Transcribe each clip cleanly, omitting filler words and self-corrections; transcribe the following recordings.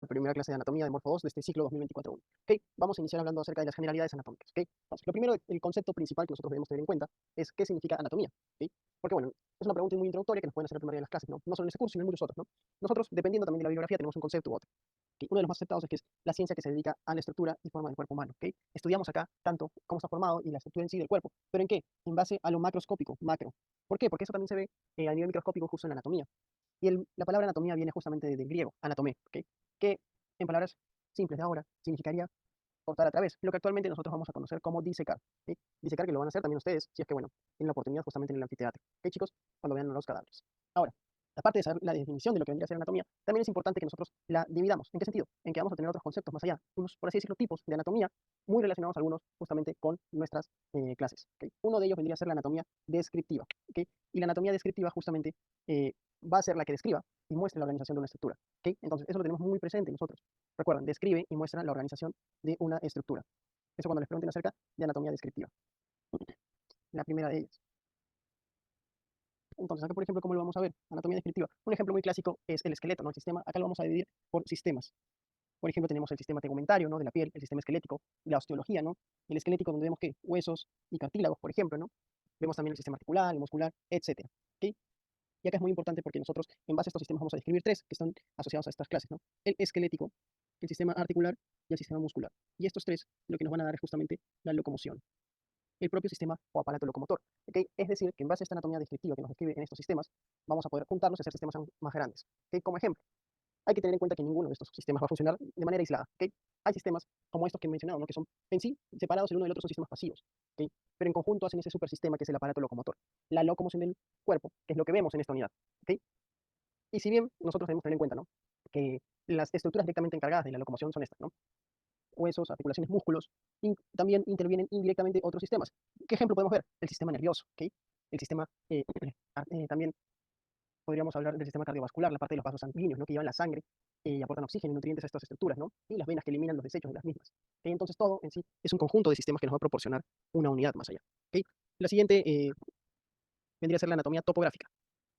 la primera clase de anatomía de Morfo 2 de este ciclo 2024-1. ¿Ok? Vamos a iniciar hablando acerca de las generalidades anatómicas. ¿Ok? Entonces, lo primero, el concepto principal que nosotros debemos tener en cuenta es qué significa anatomía. ¿Ok? Porque, bueno, es una pregunta muy introductoria que nos pueden hacer en la mayoría de las clases, ¿no? No solo en este curso, sino en muchos otros, ¿no? Nosotros, dependiendo también de la bibliografía, tenemos un concepto u otro. ¿Ok? Uno de los más aceptados es que es la ciencia que se dedica a la estructura y forma del cuerpo humano. ¿Ok? Estudiamos acá tanto cómo está formado y la estructura en sí del cuerpo, pero ¿en qué? En base a lo macroscópico, macro. ¿Por qué? Porque eso también se ve a nivel microscópico justo en la anatomía. Y la palabra anatomía viene justamente del griego, anatomé, ¿ok? Que en palabras simples de ahora significaría cortar a través, lo que actualmente nosotros vamos a conocer como disecar. ¿Ok? Disecar que lo van a hacer también ustedes, si es que, bueno, tienen la oportunidad justamente en el anfiteatro. ¿Ok, chicos? Cuando vean los cadáveres. Ahora, aparte de saber la definición de lo que vendría a ser anatomía, también es importante que nosotros la dividamos. ¿En qué sentido? En que vamos a tener otros conceptos más allá, unos, por así decirlo, tipos de anatomía muy relacionados algunos justamente con nuestras clases. ¿Ok? Uno de ellos vendría a ser la anatomía descriptiva. ¿Ok? Y la anatomía descriptiva justamente eh, va a ser la que describa y muestre la organización de una estructura. ¿Ok? Entonces, eso lo tenemos muy presente nosotros. Recuerden, describe y muestra la organización de una estructura. Eso cuando les pregunten acerca de anatomía descriptiva. La primera de ellas. Entonces, acá, por ejemplo, ¿cómo lo vamos a ver? Anatomía descriptiva. Un ejemplo muy clásico es el esqueleto, ¿no? El sistema, acá lo vamos a dividir por sistemas. Por ejemplo, tenemos el sistema tegumentario, ¿no? De la piel, el sistema esquelético, la osteología, ¿no? El esquelético donde vemos que huesos y cartílagos, por ejemplo, ¿no? Vemos también el sistema articular, el muscular, etcétera. ¿Ok? Y acá es muy importante porque nosotros, en base a estos sistemas, vamos a describir tres que están asociados a estas clases, ¿no? El esquelético, el sistema articular y el sistema muscular. Y estos tres lo que nos van a dar es justamente la locomoción, el propio sistema o aparato locomotor. ¿Okay? Es decir, que en base a esta anatomía descriptiva que nos describe en estos sistemas, vamos a poder juntarlos y hacer sistemas aún más grandes. ¿Okay? Como ejemplo, hay que tener en cuenta que ninguno de estos sistemas va a funcionar de manera aislada. ¿Okay? Hay sistemas como estos que he mencionado, ¿no? Que son en sí separados el uno del otro, son sistemas pasivos. ¿Okay? Pero en conjunto hacen ese supersistema que es el aparato locomotor, la locomoción del cuerpo, que es lo que vemos en esta unidad. ¿Okay? Y si bien nosotros debemos tener en cuenta, ¿no? Que las estructuras directamente encargadas de la locomoción son estas, ¿no? Huesos, articulaciones, músculos, también intervienen indirectamente otros sistemas. ¿Qué ejemplo podemos ver? El sistema nervioso, ¿ok? El sistema, también podríamos hablar del sistema cardiovascular, la parte de los vasos sanguíneos, ¿no? Que llevan la sangre y aportan oxígeno y nutrientes a estas estructuras, ¿no? Y las venas que eliminan los desechos de las mismas. ¿Ok? Entonces todo en sí es un conjunto de sistemas que nos va a proporcionar una unidad más allá. ¿Ok? La siguiente vendría a ser la anatomía topográfica.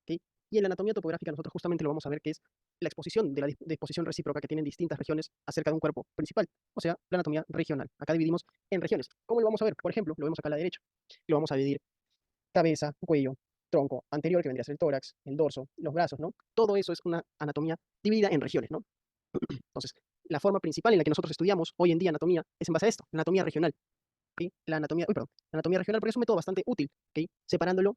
¿Ok? Y en la anatomía topográfica nosotros justamente lo vamos a ver que es la exposición de la disposición recíproca que tienen distintas regiones acerca de un cuerpo principal, o sea, la anatomía regional. Acá dividimos en regiones. ¿Cómo lo vamos a ver? Por ejemplo, lo vemos acá a la derecha. Lo vamos a dividir cabeza, cuello, tronco anterior, que vendría a ser el tórax, el dorso, los brazos, ¿no? Todo eso es una anatomía dividida en regiones, ¿no? Entonces, la forma principal en la que nosotros estudiamos hoy en día anatomía es en base a esto, la anatomía regional. ¿Ok? La anatomía regional, porque es un método bastante útil, ¿ok? Separándolo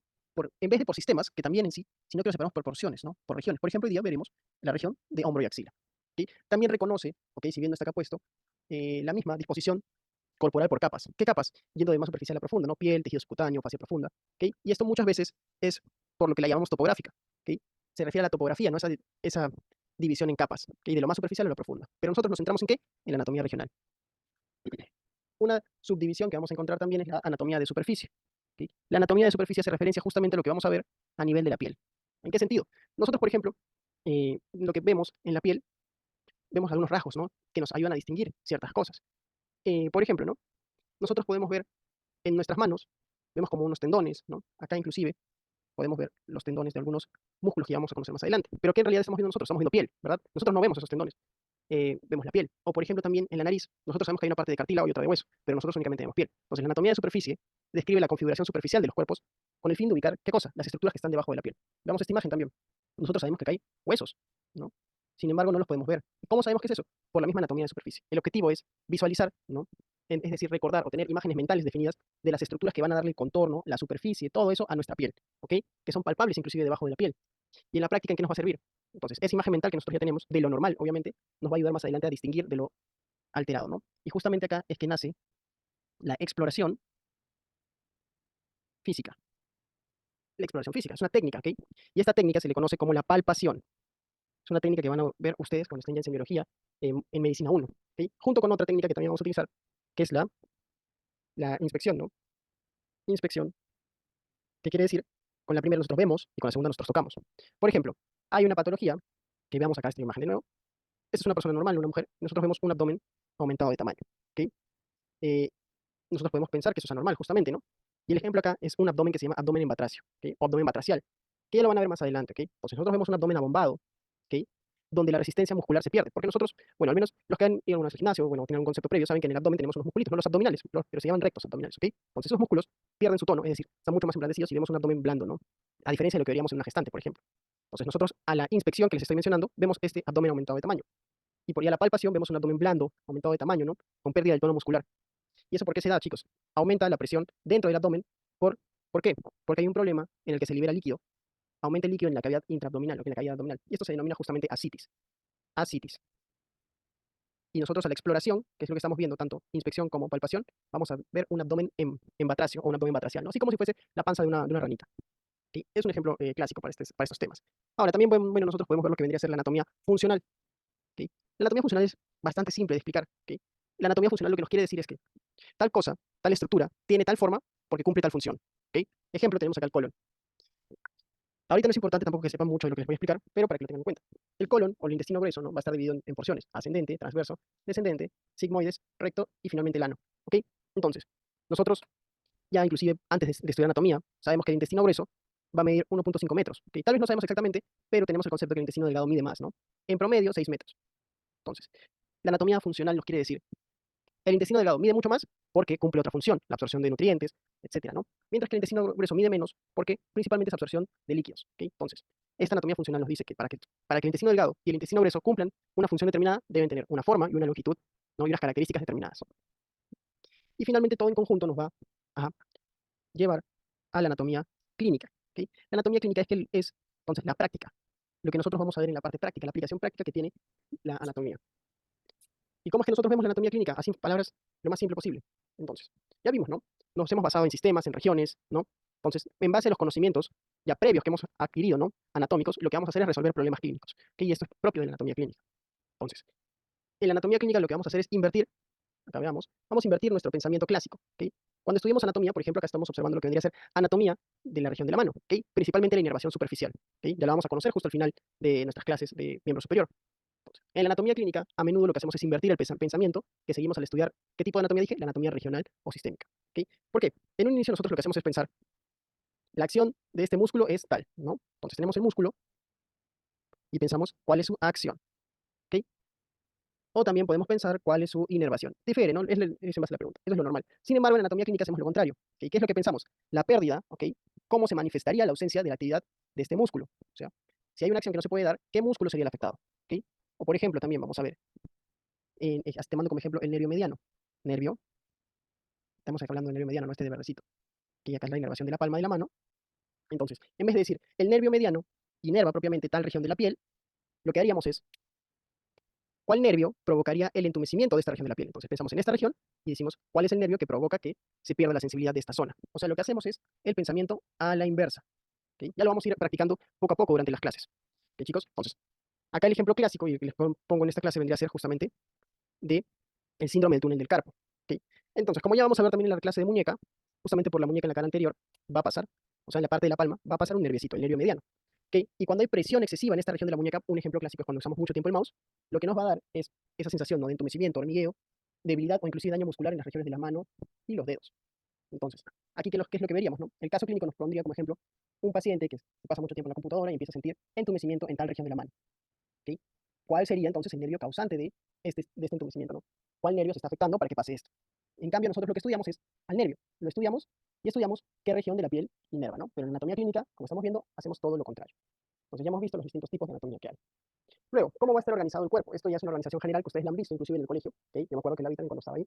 en vez de por sistemas, que también en sí, sino que lo separamos por porciones, ¿no? Por regiones. Por ejemplo, hoy día veremos la región de hombro y axila. ¿Ok? También reconoce, ¿ok? Si bien no está acá puesto, la misma disposición corporal por capas. ¿Qué capas? Yendo de más superficial a profunda, ¿no? Piel, tejido subcutáneo, fascia profunda. ¿Ok? Y esto muchas veces es por lo que la llamamos topográfica. ¿Ok? Se refiere a la topografía, ¿no? Esa división en capas, ¿ok? De lo más superficial a lo profunda. Pero nosotros nos centramos en qué? En la anatomía regional. Una subdivisión que vamos a encontrar también es la anatomía de superficie. ¿Ok? La anatomía de superficie hace referencia justamente a lo que vamos a ver a nivel de la piel. ¿En qué sentido? Nosotros, por ejemplo, lo que vemos en la piel, vemos algunos rasgos, ¿no? Que nos ayudan a distinguir ciertas cosas. Por ejemplo, ¿no? Nosotros podemos ver en nuestras manos, vemos como unos tendones, ¿no? Acá inclusive podemos ver los tendones de algunos músculos que ya vamos a conocer más adelante. Pero ¿qué en realidad estamos viendo nosotros? Estamos viendo piel, ¿verdad? Nosotros no vemos esos tendones. Vemos la piel. O por ejemplo también en la nariz, nosotros sabemos que hay una parte de cartílago y otra de hueso, pero nosotros únicamente vemos piel. Entonces la anatomía de superficie describe la configuración superficial de los cuerpos con el fin de ubicar, ¿qué cosa? Las estructuras que están debajo de la piel. Veamos esta imagen también. Nosotros sabemos que acá hay huesos, ¿no? Sin embargo, no los podemos ver. ¿Cómo sabemos qué es eso? Por la misma anatomía de superficie. El objetivo es visualizar, ¿no? Es decir, recordar o tener imágenes mentales definidas de las estructuras que van a darle el contorno, la superficie, todo eso a nuestra piel, ¿ok? Que son palpables inclusive debajo de la piel. Y en la práctica, ¿en qué nos va a servir? Entonces, esa imagen mental que nosotros ya tenemos de lo normal, obviamente, nos va a ayudar más adelante a distinguir de lo alterado, ¿no? Y justamente acá es que nace la exploración física. La exploración física es una técnica, ¿ok? Y esta técnica se le conoce como la palpación. Es una técnica que van a ver ustedes cuando estén ya en biología, en medicina 1, ¿ok? Junto con otra técnica que también vamos a utilizar, que es la inspección, ¿no? Inspección, ¿qué quiere decir? Con la primera nosotros vemos y con la segunda nosotros tocamos. Por ejemplo, hay una patología, que veamos acá esta imagen de nuevo. Esta es una persona normal, una mujer, y nosotros vemos un abdomen aumentado de tamaño, ¿ok? Eh, nosotros podemos pensar que eso es anormal, justamente, ¿no? Y el ejemplo acá es un abdomen que se llama abdomen en batracio, ¿ok? O abdomen batracial, que ya lo van a ver más adelante, ¿ok? Entonces nosotros vemos un abdomen abombado, ¿ok? donde la resistencia muscular se pierde. Porque nosotros, bueno, al menos los que han ido al gimnasio, bueno, tienen un concepto previo, saben que en el abdomen tenemos unos musculitos, no los abdominales, pero se llaman rectos abdominales, ¿ok? Entonces esos músculos pierden su tono, es decir, están mucho más emblandecidos y vemos un abdomen blando, ¿no? A diferencia de lo que veríamos en una gestante, por ejemplo. Entonces nosotros a la inspección que les estoy mencionando, vemos este abdomen aumentado de tamaño. Y por ahí a la palpación vemos un abdomen blando, aumentado de tamaño, ¿no? Con pérdida del tono muscular. ¿Y eso por qué se da, chicos? Aumenta la presión dentro del abdomen. ¿Por, ¿Por qué? Porque hay un problema en el que se libera líquido. Aumenta el líquido en la cavidad intraabdominal, o en la cavidad abdominal. Y esto se denomina justamente ascitis. Ascitis. Y nosotros a la exploración, que es lo que estamos viendo, tanto inspección como palpación, vamos a ver un abdomen en batracio o un abdomen batracial, ¿no? Así como si fuese la panza de una ranita. ¿Sí? Es un ejemplo clásico para estos temas. Ahora, también bueno, nosotros podemos ver lo que vendría a ser la anatomía funcional. ¿Sí? La anatomía funcional es bastante simple de explicar. ¿Sí? La anatomía funcional lo que nos quiere decir es que tal cosa, tal estructura, tiene tal forma porque cumple tal función. ¿Ok? Ejemplo, tenemos acá el colon. Ahorita no es importante tampoco que sepan mucho de lo que les voy a explicar, pero para que lo tengan en cuenta. El colon o el intestino grueso, ¿no? Va a estar dividido en porciones: ascendente, transverso, descendente, sigmoides, recto y finalmente el ano. ¿Ok? Entonces, nosotros ya inclusive antes de estudiar anatomía, sabemos que el intestino grueso va a medir 1.5 metros. ¿Ok? Tal vez no sabemos exactamente, pero tenemos el concepto de que el intestino delgado mide más, ¿no? En promedio, 6 metros. Entonces, la anatomía funcional nos quiere decir el intestino delgado mide mucho más porque cumple otra función, la absorción de nutrientes, etcétera, ¿no? Mientras que el intestino grueso mide menos porque principalmente es absorción de líquidos, ¿ok? Entonces, esta anatomía funcional nos dice que para que el intestino delgado y el intestino grueso cumplan una función determinada, deben tener una forma y una longitud, ¿no? Y unas características determinadas. Y finalmente todo en conjunto nos va a llevar a la anatomía clínica, ¿ok? La anatomía clínica es entonces la práctica, lo que nosotros vamos a ver en la parte práctica, la aplicación práctica que tiene la anatomía. ¿Y cómo es que nosotros vemos la anatomía clínica? Así, en palabras, lo más simple posible. Entonces, ya vimos, ¿no? Nos hemos basado en sistemas, en regiones, ¿no? Entonces, en base a los conocimientos ya previos que hemos adquirido, ¿no? Anatómicos, lo que vamos a hacer es resolver problemas clínicos, ¿ok? Y esto es propio de la anatomía clínica. Entonces, en la anatomía clínica lo que vamos a hacer es invertir, acá veamos, vamos a invertir nuestro pensamiento clásico, ¿ok? Cuando estudiamos anatomía, por ejemplo, acá estamos observando lo que vendría a ser anatomía de la región de la mano, ¿ok? Principalmente la inervación superficial, ¿ok? Ya la vamos a conocer justo al final de nuestras clases de miembro superior. En la anatomía clínica, a menudo lo que hacemos es invertir el pensamiento que seguimos al estudiar. ¿Qué tipo de anatomía dije? La anatomía regional o sistémica. ¿Ok? ¿Por qué? En un inicio nosotros lo que hacemos es pensar, la acción de este músculo es tal, ¿no? Entonces tenemos el músculo y pensamos cuál es su acción. ¿Ok? O también podemos pensar cuál es su inervación. Difiere, ¿no? Es en base a la pregunta. Eso es lo normal. Sin embargo, en la anatomía clínica hacemos lo contrario. ¿Ok? ¿Qué es lo que pensamos? La pérdida, ¿ok? ¿Cómo se manifestaría la ausencia de la actividad de este músculo? O sea, si hay una acción que no se puede dar, ¿qué músculo sería el afectado? ¿Ok? O por ejemplo, también vamos a ver, te mando como ejemplo el nervio mediano. Nervio, estamos hablando del nervio mediano, no este de verdecito, que acá es la inervación de la palma de la mano. Entonces, en vez de decir el nervio mediano inerva propiamente tal región de la piel, lo que haríamos es, ¿cuál nervio provocaría el entumecimiento de esta región de la piel? Entonces pensamos en esta región y decimos, ¿cuál es el nervio que provoca que se pierda la sensibilidad de esta zona? O sea, lo que hacemos es el pensamiento a la inversa. ¿Ok? Ya lo vamos a ir practicando poco a poco durante las clases. ¿Ok, chicos? Entonces, acá el ejemplo clásico y el que les pongo en esta clase vendría a ser justamente de el síndrome del túnel del carpo. ¿Ok? Entonces, como ya vamos a ver también en la clase de muñeca, justamente por la muñeca en la cara anterior, va a pasar, o sea, en la parte de la palma, va a pasar un nerviecito, el nervio mediano. ¿Ok? Y cuando hay presión excesiva en esta región de la muñeca, un ejemplo clásico es cuando usamos mucho tiempo el mouse, lo que nos va a dar es esa sensación, ¿no? De entumecimiento, hormigueo, debilidad o inclusive daño muscular en las regiones de la mano y los dedos. Entonces, aquí qué es lo que veríamos, ¿no? El caso clínico nos pondría como ejemplo un paciente que pasa mucho tiempo en la computadora y empieza a sentir entumecimiento en tal región de la mano. ¿Ok? ¿Cuál sería entonces el nervio causante de este entumecimiento, ¿no? ¿Cuál nervio se está afectando para que pase esto? En cambio, nosotros lo que estudiamos es al nervio. Lo estudiamos y estudiamos qué región de la piel inerva, ¿no? Pero en anatomía clínica, como estamos viendo, hacemos todo lo contrario. Entonces ya hemos visto los distintos tipos de anatomía que hay. Luego, ¿cómo va a estar organizado el cuerpo? Esto ya es una organización general que ustedes la han visto inclusive en el colegio, ¿ok? Yo me acuerdo que la vi también cuando estaba ahí.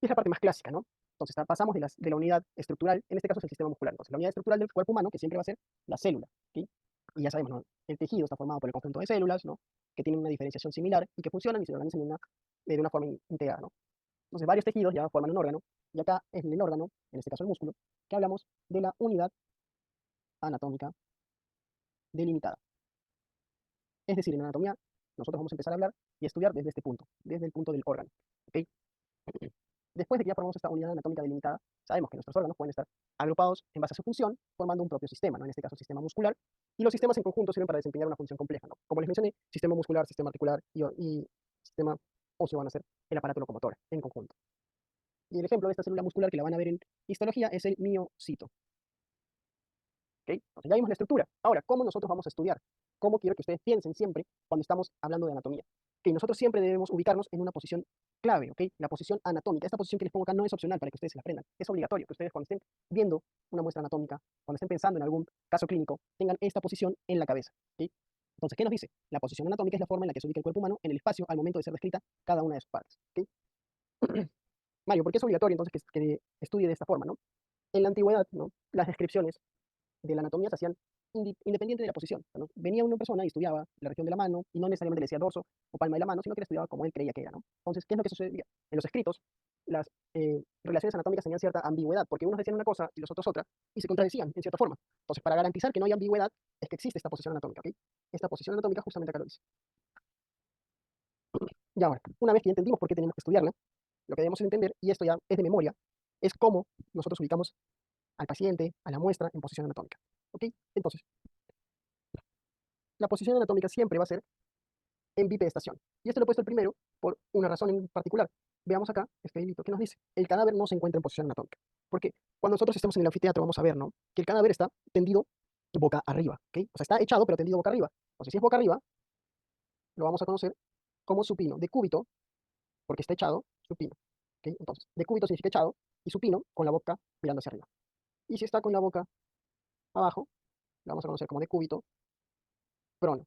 Y es la parte más clásica, ¿no? Entonces pasamos de la unidad estructural, en este caso es el sistema muscular. Entonces la unidad estructural del cuerpo humano, que siempre va a ser la célula, ¿ok? Y ya sabemos, ¿no? El tejido está formado por el conjunto de células, ¿no? Que tienen una diferenciación similar y que funcionan y se organizan de una forma integrada, ¿no? Entonces varios tejidos ya forman un órgano, y acá es el órgano, en este caso el músculo, que hablamos de la unidad anatómica delimitada. Es decir, en anatomía nosotros vamos a empezar a hablar y a estudiar desde este punto, desde el punto del órgano, ¿ok? Después de que ya formamos esta unidad anatómica delimitada, sabemos que nuestros órganos pueden estar agrupados en base a su función, formando un propio sistema, ¿no? En este caso, sistema muscular, y los sistemas en conjunto sirven para desempeñar una función compleja, ¿no? Como les mencioné, sistema muscular, sistema articular y sistema óseo van a ser el aparato locomotor en conjunto. Y el ejemplo de esta célula muscular que la van a ver en histología es el miocito. ¿Ok? Entonces ya vimos la estructura. Ahora, ¿cómo nosotros vamos a estudiar? cómo quiero que ustedes piensen siempre cuando estamos hablando de anatomía. Que nosotros siempre debemos ubicarnos en una posición clave, ¿ok? La posición anatómica. Esta posición que les pongo acá no es opcional para que ustedes se la aprendan. Es obligatorio que ustedes cuando estén viendo una muestra anatómica, cuando estén pensando en algún caso clínico, tengan esta posición en la cabeza, ¿ok? Entonces, ¿qué nos dice? La posición anatómica es la forma en la que se ubica el cuerpo humano en el espacio al momento de ser descrita cada una de sus partes, ¿ok? Mario, ¿por qué es obligatorio entonces que estudie de esta forma, ¿no? En la antigüedad, ¿no? Las descripciones de la anatomía se hacían independiente de la posición, ¿no? Venía una persona y estudiaba la región de la mano y no necesariamente le decía dorso o palma de la mano, sino que la estudiaba como él creía que era, ¿no? Entonces, ¿qué es lo que sucedía? En los escritos, las relaciones anatómicas tenían cierta ambigüedad, porque unos decían una cosa y los otros otra, y se contradecían en cierta forma. Entonces, para garantizar que no hay ambigüedad, es que existe esta posición anatómica, ¿ok? Esta posición anatómica justamente acá lo dice. Y ahora, una vez que ya entendimos por qué tenemos que estudiarla, lo que debemos entender, y esto ya es de memoria, es cómo nosotros ubicamos al paciente, a la muestra, en posición anatómica, ¿ok? Entonces, la posición anatómica siempre va a ser en bipedestación. Y esto lo he puesto el primero por una razón en particular. Veamos acá este hilito que nos dice, el cadáver no se encuentra en posición anatómica. Porque cuando nosotros estemos en el anfiteatro vamos a ver, ¿no? Que el cadáver está tendido boca arriba, ¿ok? O sea, está echado pero tendido boca arriba. Entonces, si es boca arriba, lo vamos a conocer como supino. Decúbito, porque está echado, supino. ¿Ok? Entonces, decúbito significa echado y supino con la boca mirando hacia arriba. Y si está con la boca abajo, lo vamos a conocer como decúbito prono.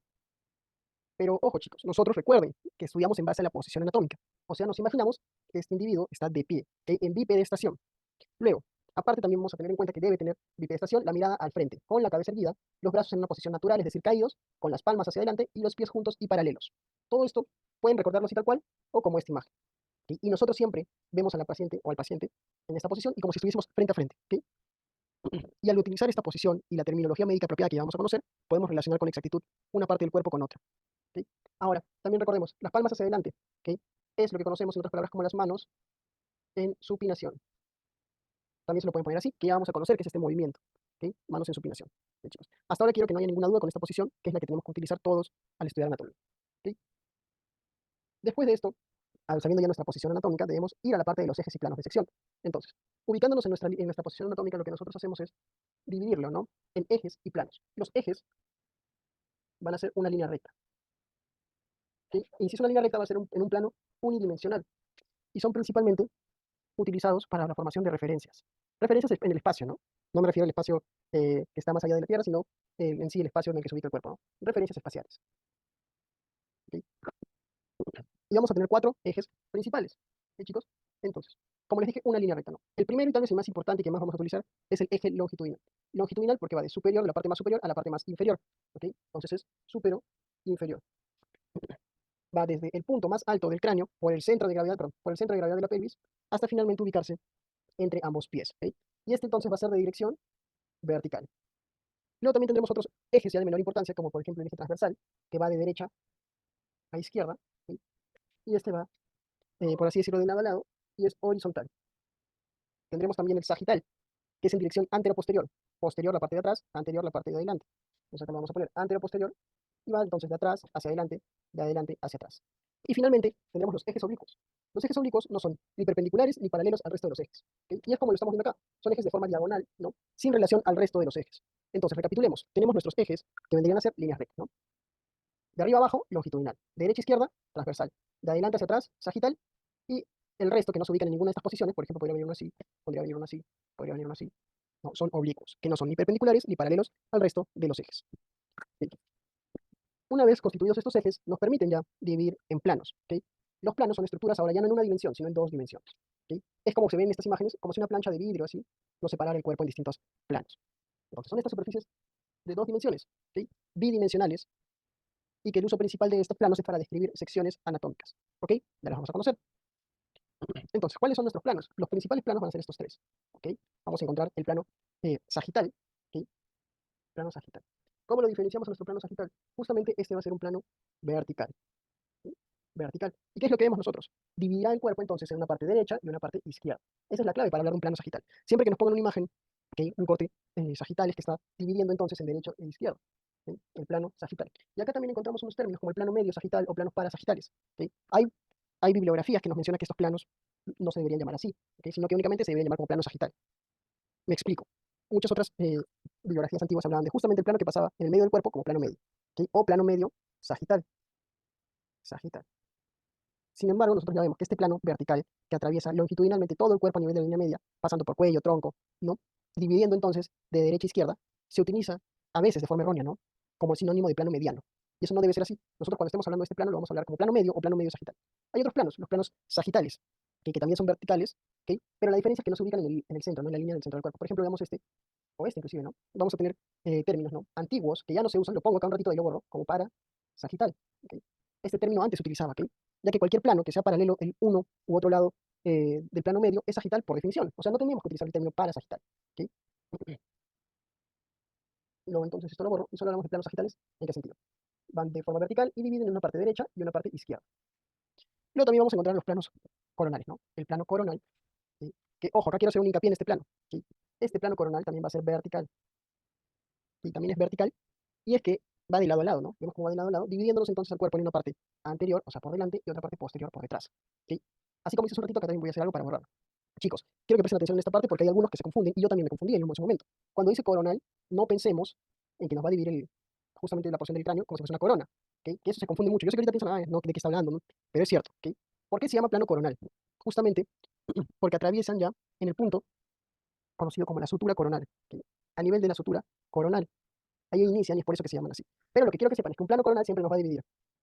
Pero ojo chicos, nosotros recuerden que estudiamos en base a la posición anatómica. O sea, nos imaginamos que este individuo está de pie, ¿ok? En bipedestación. Luego, aparte también vamos a tener en cuenta que debe tener bipedestación, la mirada al frente, con la cabeza erguida, los brazos en una posición natural, es decir, caídos, con las palmas hacia adelante y los pies juntos y paralelos. Todo esto pueden recordarlo así tal cual o como esta imagen. ¿Ok? Y nosotros siempre vemos a la paciente o al paciente en esta posición y como si estuviésemos frente a frente. ¿Ok? Y al utilizar esta posición y la terminología médica apropiada que ya vamos a conocer, podemos relacionar con exactitud una parte del cuerpo con otra. ¿Ok? Ahora, también recordemos, las palmas hacia adelante, ¿ok? Es lo que conocemos en otras palabras como las manos en supinación. También se lo pueden poner así, que ya vamos a conocer que es este movimiento, ¿ok? Manos en supinación. ¿Ok, chicos? Hasta ahora quiero que no haya ninguna duda con esta posición, que es la que tenemos que utilizar todos al estudiar anatomía. ¿Ok? Después de esto, sabiendo ya nuestra posición anatómica, debemos ir a la parte de los ejes y planos de sección. Entonces, ubicándonos en nuestra posición anatómica, lo que nosotros hacemos es dividirlo, ¿no? En ejes y planos. Los ejes van a ser una línea recta. ¿Ok? Y si es una línea recta, va a ser en un plano unidimensional. Y son principalmente utilizados para la formación de referencias. Referencias en el espacio, ¿no? No me refiero al espacio que está más allá de la Tierra, sino en sí el espacio en el que se ubica el cuerpo, ¿no? Referencias espaciales. ¿Ok? Y vamos a tener 4 ejes principales. ¿Ok, chicos? Entonces, como les dije, una línea recta, ¿no? El primero y tal vez el más importante y que más vamos a utilizar es el eje longitudinal. Longitudinal porque va de superior, de la parte más superior a la parte más inferior. ¿Ok? Entonces es superior, inferior. Va desde el punto más alto del cráneo, por el centro de gravedad, perdón, por el centro de gravedad de la pelvis, hasta finalmente ubicarse entre ambos pies. ¿Ok? Y este entonces va a ser de dirección vertical. Luego también tendremos otros ejes ya de menor importancia, como por ejemplo el eje transversal, que va de derecha a izquierda, ¿sí? Y este va, por así decirlo, de lado a lado, y es horizontal. Tendremos también el sagital, que es en dirección antero-posterior. Posterior la parte de atrás, anterior la parte de adelante. Entonces acá lo vamos a poner antero-posterior, y va entonces de atrás hacia adelante, de adelante hacia atrás. Y finalmente tendremos los ejes oblicuos. Los ejes oblicuos no son ni perpendiculares ni paralelos al resto de los ejes. ¿Ok? Y es como lo estamos viendo acá. Son ejes de forma diagonal, ¿no? Sin relación al resto de los ejes. Entonces, recapitulemos. Tenemos nuestros ejes que vendrían a ser líneas rectas, ¿no? De arriba a abajo, longitudinal. De derecha a izquierda, transversal. De adelante hacia atrás, sagital. Y el resto que no se ubican en ninguna de estas posiciones, por ejemplo, podría venir uno así, podría venir uno así, podría venir uno así. No, son oblicuos, que no son ni perpendiculares ni paralelos al resto de los ejes. Bien. Una vez constituidos estos ejes, nos permiten ya dividir en planos. ¿Ok? Los planos son estructuras ahora ya no en una dimensión, sino en 2 dimensiones. ¿Ok? Es como se ven en estas imágenes, como si una plancha de vidrio así nos separara el cuerpo en distintos planos. Entonces son estas superficies de 2 dimensiones, ¿ok? Bidimensionales, y que el uso principal de estos planos es para describir secciones anatómicas. ¿Ok? Ya las vamos a conocer. Entonces, ¿cuáles son nuestros planos? Los principales planos van a ser estos 3. ¿Ok? Vamos a encontrar el plano sagital. ¿Ok? Plano sagital. ¿Cómo lo diferenciamos a nuestro plano sagital? Justamente este va a ser un plano vertical. ¿Sí? Vertical. ¿Y qué es lo que vemos nosotros? Dividirá el cuerpo entonces en una parte derecha y una parte izquierda. Esa es la clave para hablar de un plano sagital. Siempre que nos pongan una imagen, ¿ok? Un corte sagital es que está dividiendo entonces en derecho e izquierdo. ¿Sí? El plano sagital. Y acá también encontramos unos términos como el plano medio sagital o planos parasagitales. ¿Ok? Hay bibliografías que nos mencionan que estos planos no se deberían llamar así, ¿ok? Sino que únicamente se deberían llamar como plano sagital. Me explico. Muchas otras bibliografías antiguas hablaban de justamente el plano que pasaba en el medio del cuerpo como plano medio. ¿ok? O plano medio sagital, sagital. Sin embargo, nosotros ya vemos que este plano vertical que atraviesa longitudinalmente todo el cuerpo a nivel de la línea media, pasando por cuello, tronco, ¿no? Dividiendo entonces de derecha a izquierda, se utiliza a veces de forma errónea, ¿no? Como sinónimo de plano mediano. Y eso no debe ser así. Nosotros cuando estemos hablando de este plano lo vamos a hablar como plano medio o plano medio sagital. Hay otros planos, los planos sagitales, que también son verticales, ¿ok? Pero la diferencia es que no se ubican en el centro, ¿no? En la línea del centro del cuerpo. Por ejemplo, veamos este, o este inclusive, ¿no? Vamos a tener términos, ¿no? Antiguos, que ya no se usan, lo pongo acá un ratito y lo borro, como para sagital, ¿ok? Este término antes se utilizaba, ¿ok? Ya que cualquier plano que sea paralelo el uno u otro lado del plano medio es sagital por definición. O sea, no teníamos que utilizar el término para sagital, ¿ok? Luego entonces esto lo borro y solo hablamos de planos sagitales. ¿En qué sentido? Van de forma vertical y dividen en una parte derecha y una parte izquierda. Luego también vamos a encontrar los planos coronales, ¿no? El plano coronal, ¿sí? Que, ojo, acá quiero hacer un hincapié en este plano, ¿sí? Este plano coronal también va a ser vertical, y también es vertical, y es que va de lado a lado, ¿no? Vemos cómo va de lado a lado, dividiéndonos entonces el cuerpo en una parte anterior, o sea, por delante, y otra parte posterior por detrás, ¿ok? Así como hice hace un ratito, acá también voy a hacer algo para borrarlo. Chicos, quiero que presten atención en esta parte porque hay algunos que se confunden, y yo también me confundí en ese momento. Cuando dice coronal, no pensemos en que nos va a dividir justamente la porción del cráneo como si fuese una corona, ¿ok? Que eso se confunde mucho. Yo sé que ahorita piensan, no, ¿de qué está hablando? ¿No? Pero es cierto, ¿ok? ¿Por qué se llama plano coronal? Justamente porque atraviesan ya en el punto conocido como la sutura coronal, ¿ok? A nivel de la sutura coronal. Ahí inician y es por eso que se llaman así. Pero lo que quiero que sepan es que un plano coronal siempre nos va a dividir.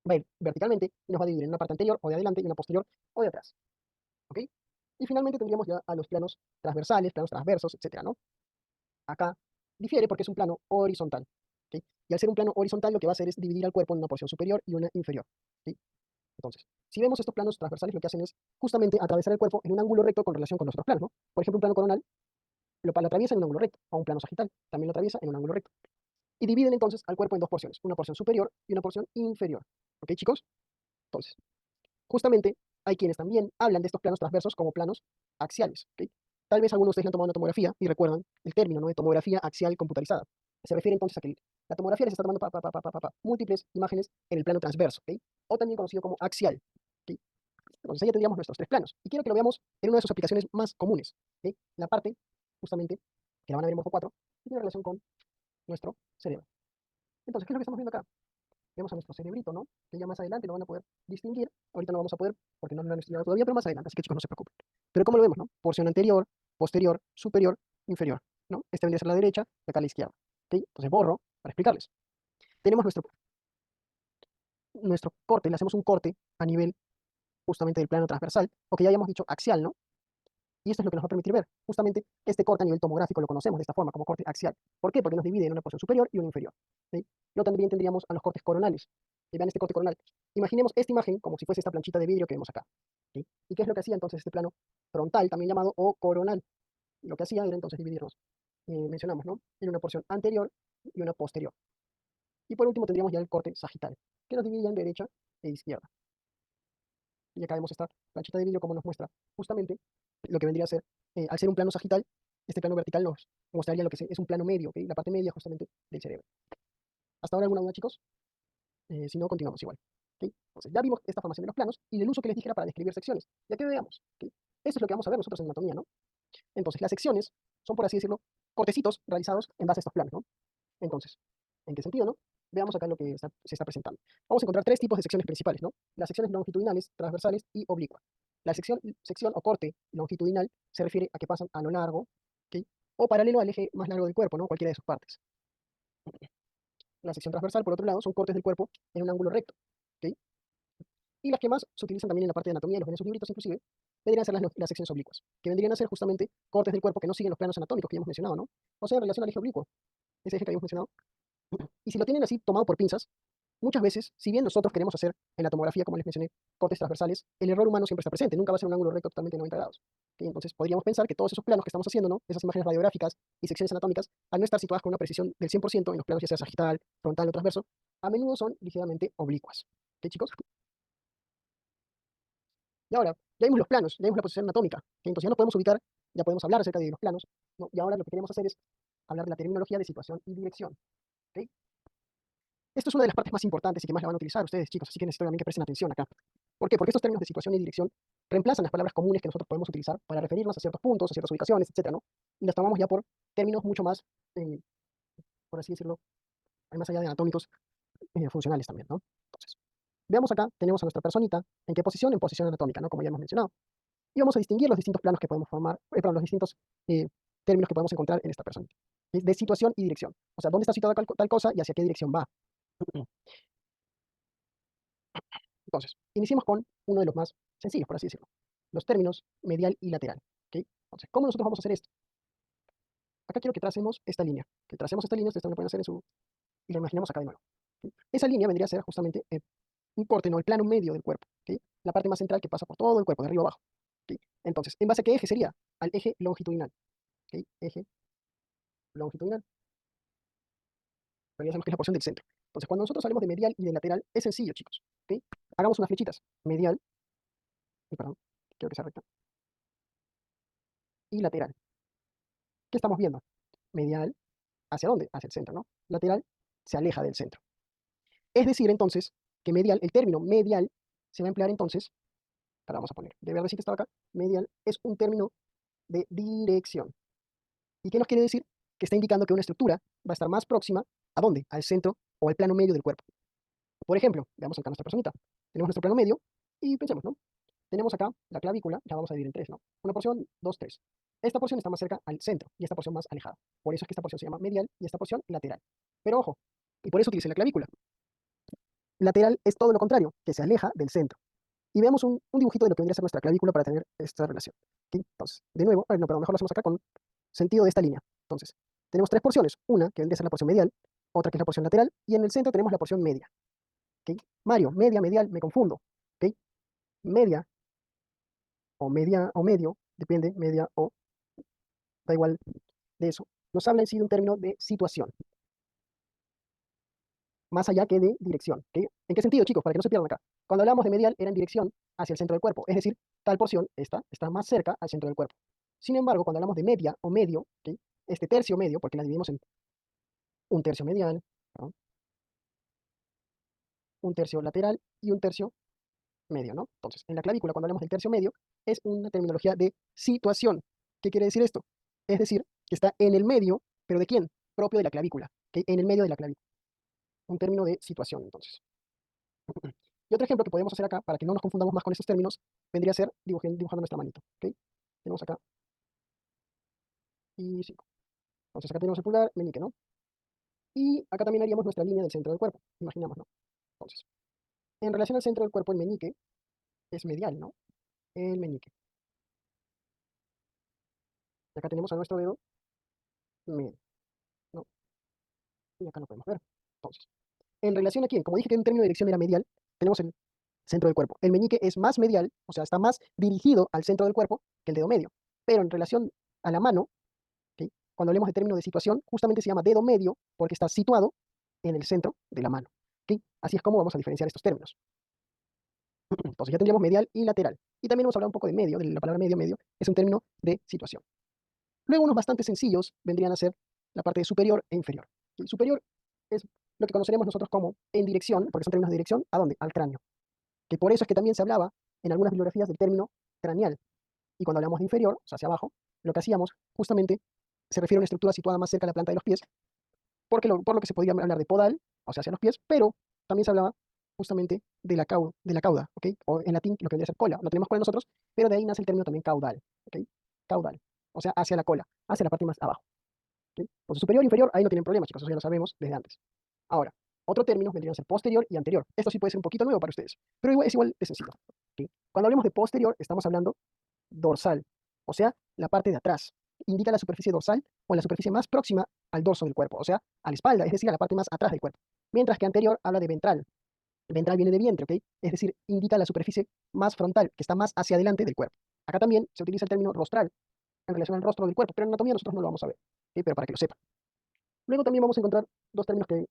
Va a ir verticalmente y nos va a dividir en una parte anterior o de adelante y una posterior o de atrás. ¿Ok? Y finalmente tendríamos ya a los planos transversales, planos transversos, etcétera, ¿no? Acá difiere porque es un plano horizontal. ¿Ok? Y al ser un plano horizontal lo que va a hacer es dividir al cuerpo en una porción superior y una inferior. ¿Ok? Entonces, si vemos estos planos transversales, lo que hacen es justamente atravesar el cuerpo en un ángulo recto con relación con los otros planos, ¿no? Por ejemplo, un plano coronal lo atraviesa en un ángulo recto, o un plano sagital también lo atraviesa en un ángulo recto. Y dividen entonces al cuerpo en dos porciones, una porción superior y una porción inferior. ¿Ok, chicos? Entonces, justamente hay quienes también hablan de estos planos transversos como planos axiales. ¿Ok? Tal vez algunos de ustedes han tomado una tomografía y recuerdan el término, ¿no?, de tomografía axial computarizada. Se refiere entonces a que la tomografía les está tomando múltiples imágenes en el plano transverso, ¿ok? O también conocido como axial. ¿Ok? Entonces ahí ya tendríamos nuestros tres planos. Y quiero que lo veamos en una de sus aplicaciones más comunes. ¿Ok? La parte, justamente, que la van a ver en Mojo 4, que tiene relación con nuestro cerebro. Entonces, ¿qué es lo que estamos viendo acá? Vemos a nuestro cerebrito, ¿no? Que ya más adelante lo van a poder distinguir. Ahorita no vamos a poder porque no lo han estudiado todavía, pero más adelante, así que chicos, no se preocupen. Pero ¿cómo lo vemos, no? Porción anterior, posterior, superior, inferior, ¿no? Esta vendría a ser la derecha y acá la izquierda. ¿Ok? Entonces borro para explicarles. Tenemos nuestro corte, le hacemos un corte a nivel justamente del plano transversal, o que ya habíamos dicho axial, ¿no? Y esto es lo que nos va a permitir ver. Justamente este corte a nivel tomográfico lo conocemos de esta forma, como corte axial. ¿Por qué? Porque nos divide en una porción superior y una inferior. ¿Sí? Luego también tendríamos a los cortes coronales. Y vean este corte coronal. Imaginemos esta imagen como si fuese esta planchita de vidrio que vemos acá. ¿Sí? ¿Y qué es lo que hacía entonces este plano frontal, también llamado o coronal? Y lo que hacía era entonces dividirnos, mencionamos, ¿no?, en una porción anterior y una posterior. Y por último tendríamos ya el corte sagital, que nos dividía en derecha e izquierda. Y acá vemos esta planchita de vidrio como nos muestra justamente lo que vendría a ser, al ser un plano sagital, este plano vertical nos mostraría lo que es un plano medio, ¿ok? La parte media justamente del cerebro. ¿Hasta ahora alguna duda, chicos? Si no, continuamos igual. ¿Ok? Entonces, ya vimos esta formación de los planos y el uso que les dije era para describir secciones. Ya que veamos. ¿Ok? Eso es lo que vamos a ver nosotros en anatomía, ¿no? Entonces, las secciones son, por así decirlo, cortecitos realizados en base a estos planos, ¿no? Entonces, ¿en qué sentido, no? Veamos acá lo que se está presentando. Vamos a encontrar tres tipos de secciones principales, ¿no? Las secciones longitudinales, transversales y oblicuas. La sección o corte longitudinal se refiere a que pasan a lo largo, ¿ok?, o paralelo al eje más largo del cuerpo, ¿no? Cualquiera de sus partes. La sección transversal, por otro lado, son cortes del cuerpo en un ángulo recto, ¿ok? Y las que más se utilizan también en la parte de anatomía, de los ven en sus libritos inclusive, vendrían a ser las secciones oblicuas, que vendrían a ser justamente cortes del cuerpo que no siguen los planos anatómicos que ya hemos mencionado, ¿no? O sea, en relación al eje oblicuo, ese eje que habíamos mencionado. Y si lo tienen así tomado por pinzas, muchas veces, si bien nosotros queremos hacer en la tomografía, como les mencioné, cortes transversales, el error humano siempre está presente, nunca va a ser un ángulo recto totalmente de 90 grados. ¿Ok? Entonces podríamos pensar que todos esos planos que estamos haciendo, ¿no?, esas imágenes radiográficas y secciones anatómicas, al no estar situadas con una precisión del 100% en los planos ya sea sagital, frontal o transverso, a menudo son ligeramente oblicuas. ¿Ok, chicos? Y ahora, ya vimos los planos, ya vimos la posición anatómica, ¿ok? Entonces ya nos podemos ubicar, ya podemos hablar acerca de los planos, ¿no? Y ahora lo que queremos hacer es hablar de la terminología de situación y dirección. ¿Ok? Esto es una de las partes más importantes y que más la van a utilizar ustedes, chicos, así que necesito también que presten atención acá. ¿Por qué? Porque estos términos de situación y dirección reemplazan las palabras comunes que nosotros podemos utilizar para referirnos a ciertos puntos, a ciertas ubicaciones, etcétera, ¿no? Y las tomamos ya por términos mucho más, por así decirlo, más allá de anatómicos, funcionales también, ¿no? Entonces, veamos acá, tenemos a nuestra personita, ¿en qué posición? En posición anatómica, ¿no? Como ya hemos mencionado. Y vamos a distinguir los distintos planos que podemos formar, perdón, los distintos términos que podemos encontrar en esta personita. De situación y dirección. O sea, dónde está situada tal cosa y hacia qué dirección va. Entonces, iniciemos con uno de los más sencillos, por así decirlo. Los términos medial y lateral. ¿Ok? Entonces, ¿cómo nosotros vamos a hacer esto? Acá quiero que tracemos esta línea. Que tracemos esta línea, ustedes también lo pueden hacer en su... Y lo imaginamos acá de nuevo. ¿Ok? Esa línea vendría a ser justamente un corte, no el plano medio del cuerpo. ¿Ok? La parte más central que pasa por todo el cuerpo, de arriba a abajo. ¿Ok? Entonces, ¿en base a qué eje sería? Al eje longitudinal. ¿Ok? Eje longitudinal. Pero ya sabemos que es la porción del centro. Entonces, cuando nosotros hablamos de medial y de lateral, es sencillo, chicos. ¿Ok? Hagamos unas flechitas. Medial, perdón, quiero que sea recta, y lateral. ¿Qué estamos viendo? Medial, ¿hacia dónde? Hacia el centro, ¿no? Lateral, se aleja del centro. Es decir, entonces, que medial, el término medial, se va a emplear entonces, ahora vamos a poner, de verdad sí que estaba acá, medial es un término de dirección. ¿Y qué nos quiere decir? Que está indicando que una estructura va a estar más próxima, ¿a dónde? Al centro o al plano medio del cuerpo. Por ejemplo, veamos acá nuestra personita. Tenemos nuestro plano medio y pensemos, ¿no? Tenemos acá la clavícula, la vamos a dividir en tres, ¿no? Una porción, dos, tres. Esta porción está más cerca al centro y esta porción más alejada. Por eso es que esta porción se llama medial y esta porción lateral. Pero ojo, y por eso utilicé la clavícula. Lateral es todo lo contrario, que se aleja del centro. Y veamos un dibujito de lo que vendría a ser nuestra clavícula para tener esta relación. ¿Ok? Entonces, de nuevo, no, pero mejor lo hacemos acá con sentido de esta línea. Entonces, tenemos tres porciones. Una que vendría a ser la porción medial, otra que es la porción lateral, y en el centro tenemos la porción media. ¿Ok? Mario, media, medial, me confundo. ¿Ok? Media o media o medio, depende, media o, da igual de eso, nos habla en sí de un término de situación, más allá que de dirección. ¿Ok? ¿En qué sentido, chicos? Para que no se pierdan acá. Cuando hablamos de medial, era en dirección hacia el centro del cuerpo, es decir, tal porción, esta, está más cerca al centro del cuerpo. Sin embargo, cuando hablamos de media o medio, ¿ok? Este tercio medio, porque la dividimos en un tercio medial, ¿no? Un tercio lateral y un tercio medio, ¿no? Entonces, en la clavícula, cuando hablamos del tercio medio, es una terminología de situación. ¿Qué quiere decir esto? Es decir, que está en el medio, pero ¿de quién? Propio de la clavícula, ¿ok? En el medio de la clavícula. Un término de situación, entonces. Y otro ejemplo que podemos hacer acá, para que no nos confundamos más con estos términos, vendría a ser dibujando nuestra manito, ¿ok? Tenemos acá y 5. Entonces acá tenemos el pulgar, meñique, ¿no? Y acá también haríamos nuestra línea del centro del cuerpo, imaginamos, ¿no? Entonces, en relación al centro del cuerpo, el meñique es medial, ¿no? El meñique. Y acá tenemos a nuestro dedo medio, ¿no? Y acá lo podemos ver. Entonces, en relación a quién, como dije que en término de dirección era medial, tenemos el centro del cuerpo. El meñique es más medial, o sea, está más dirigido al centro del cuerpo que el dedo medio. Pero en relación a la mano, ¿ok? Cuando hablemos de término de situación, justamente se llama dedo medio porque está situado en el centro de la mano. ¿Ok? Así es como vamos a diferenciar estos términos. Entonces ya tendríamos medial y lateral. Y también hemos hablado un poco de medio, de la palabra medio, medio, es un término de situación. Luego unos bastante sencillos vendrían a ser la parte de superior e inferior. El superior es lo que conoceremos nosotros como en dirección, porque son términos de dirección, ¿a dónde? Al cráneo. Que por eso es que también se hablaba en algunas bibliografías del término craneal. Y cuando hablamos de inferior, o sea, hacia abajo, lo que hacíamos justamente se refiere a una estructura situada más cerca de la planta de los pies, por lo que se podía hablar de podal, o sea, hacia los pies, pero también se hablaba justamente de la cauda, ¿ok? O en latín lo que vendría a ser cola. No tenemos cola nosotros, pero de ahí nace el término también caudal, ¿ok? Caudal, o sea, hacia la cola, hacia la parte más abajo. ¿Ok? Entonces, superior e inferior, ahí no tienen problema, chicos, eso ya lo sabemos desde antes. Ahora, otro término vendría a ser posterior y anterior. Esto sí puede ser un poquito nuevo para ustedes, pero es igual de sencillo. ¿Ok? Cuando hablemos de posterior, estamos hablando dorsal, o sea, la parte de atrás. Indica la superficie dorsal o la superficie más próxima al dorso del cuerpo, o sea, a la espalda, es decir, a la parte más atrás del cuerpo. Mientras que anterior habla de ventral. El ventral viene de vientre, ¿ok? Es decir, indica la superficie más frontal, que está más hacia adelante del cuerpo. Acá también se utiliza el término rostral en relación al rostro del cuerpo, pero en anatomía nosotros no lo vamos a ver, ¿ok? Pero para que lo sepan. Luego también vamos a encontrar dos términos que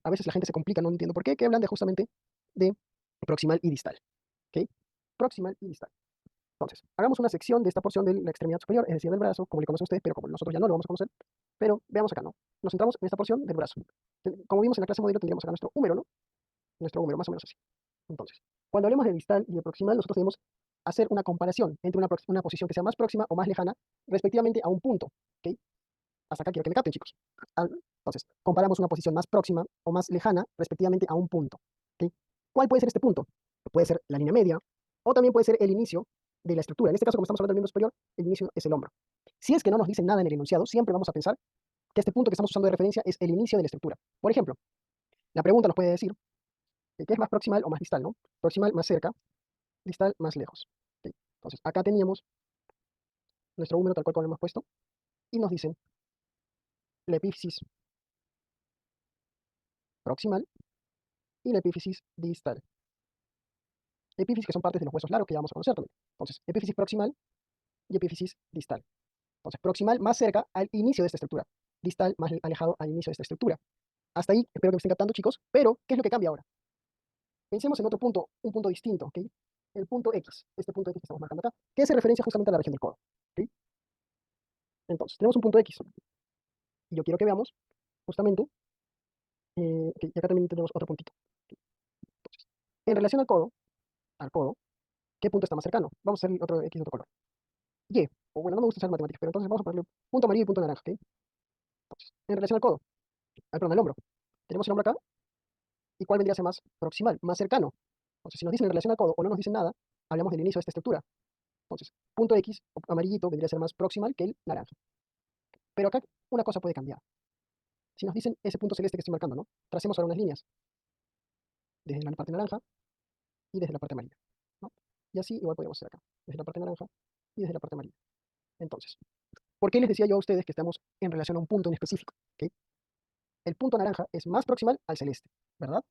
a veces la gente se complica, no entiendo por qué, que hablan de justamente de proximal y distal, ¿ok? Proximal y distal. Entonces, hagamos una sección de esta porción de la extremidad superior, es decir, del brazo, como le conocen ustedes, pero como nosotros ya no lo vamos a conocer. Pero veamos acá, ¿no? Nos centramos en esta porción del brazo. Como vimos en la clase modelo, tendríamos acá nuestro húmero, ¿no? Nuestro húmero, más o menos así. Entonces, cuando hablemos de distal y de proximal, nosotros debemos hacer una comparación entre una posición que sea más próxima o más lejana, respectivamente a un punto, ¿ok? Hasta acá quiero que me capten, chicos. Entonces, comparamos una posición más próxima o más lejana respectivamente a un punto. ¿Ok? ¿Cuál puede ser este punto? Puede ser la línea media o también puede ser el inicio de la estructura. En este caso, como estamos hablando del miembro superior, el inicio es el hombro. Si es que no nos dicen nada en el enunciado, siempre vamos a pensar que este punto que estamos usando de referencia es el inicio de la estructura. Por ejemplo, la pregunta nos puede decir qué es más proximal o más distal, ¿no? Proximal más cerca, distal más lejos. ¿Ok? Entonces, acá teníamos nuestro húmero tal cual como lo hemos puesto y nos dicen la epífisis proximal y la epífisis distal. Epífisis que son partes de los huesos largos que ya vamos a conocer también. Entonces, epífisis proximal y epífisis distal. Entonces, proximal más cerca al inicio de esta estructura, distal más alejado al inicio de esta estructura. Hasta ahí, espero que me estén captando, chicos, pero ¿qué es lo que cambia ahora? Pensemos en otro punto, un punto distinto, ¿ok? El punto X, este punto X que estamos marcando acá, que hace referencia justamente a la región del codo, ¿ok? Entonces, tenemos un punto X, y yo quiero que veamos justamente, ok, y acá también tenemos otro puntito. Entonces, en relación al codo, ¿qué punto está más cercano? Vamos a hacer otro X de otro color. Y, o bueno, no me gusta usar matemáticas, pero entonces vamos a ponerle punto amarillo y punto naranja, ¿ok? Entonces, en relación al codo, perdón, al hombro, tenemos el hombro acá, ¿y cuál vendría a ser más proximal, más cercano? Entonces, si nos dicen en relación al codo o no nos dicen nada, hablamos del inicio de esta estructura. Entonces, punto X, amarillito, vendría a ser más proximal que el naranja. Pero acá una cosa puede cambiar. Si nos dicen ese punto celeste que estoy marcando, ¿no? Tracemos ahora unas líneas desde la parte naranja y desde la parte amarilla, ¿no? Y así igual podríamos hacer acá, desde la parte naranja y desde la parte amarilla. Entonces, ¿por qué les decía yo a ustedes que estamos en relación a un punto en específico? ¿Ok? El punto naranja es más proximal al celeste, ¿verdad?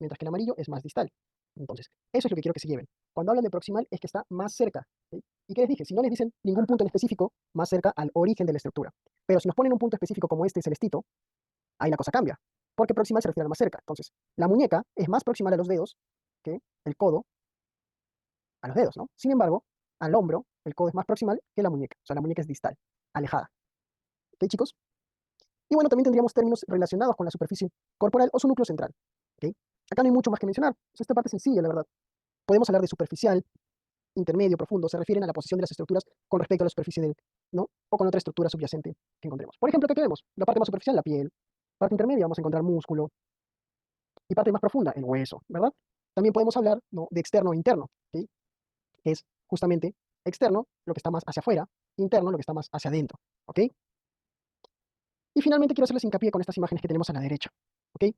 Mientras que el amarillo es más distal. Entonces, eso es lo que quiero que se lleven. Cuando hablan de proximal es que está más cerca. ¿Sí? ¿Y qué les dije? Si no les dicen ningún punto en específico, más cerca al origen de la estructura. Pero si nos ponen un punto específico como este celestito, ahí la cosa cambia. Porque proximal se refiere a más cerca. Entonces, la muñeca es más proximal a los dedos que el codo a los dedos, ¿no? Sin embargo, al hombro, el codo es más proximal que la muñeca. O sea, la muñeca es distal, alejada. ¿Ok, chicos? Y bueno, también tendríamos términos relacionados con la superficie corporal o su núcleo central. ¿Ok? Acá no hay mucho más que mencionar. Esta parte es sencilla, la verdad. Podemos hablar de superficial, intermedio, profundo, se refieren a la posición de las estructuras con respecto a la superficie del, ¿no? O con otra estructura subyacente que encontremos. Por ejemplo, ¿qué tenemos? La parte más superficial, la piel. Parte intermedia, vamos a encontrar músculo. Y parte más profunda, el hueso, ¿verdad? También podemos hablar, ¿no?, de externo e interno, ¿sí? Que es justamente externo, lo que está más hacia afuera, interno, lo que está más hacia adentro, ¿ok? Y finalmente quiero hacerles hincapié con estas imágenes que tenemos a la derecha, ¿ok?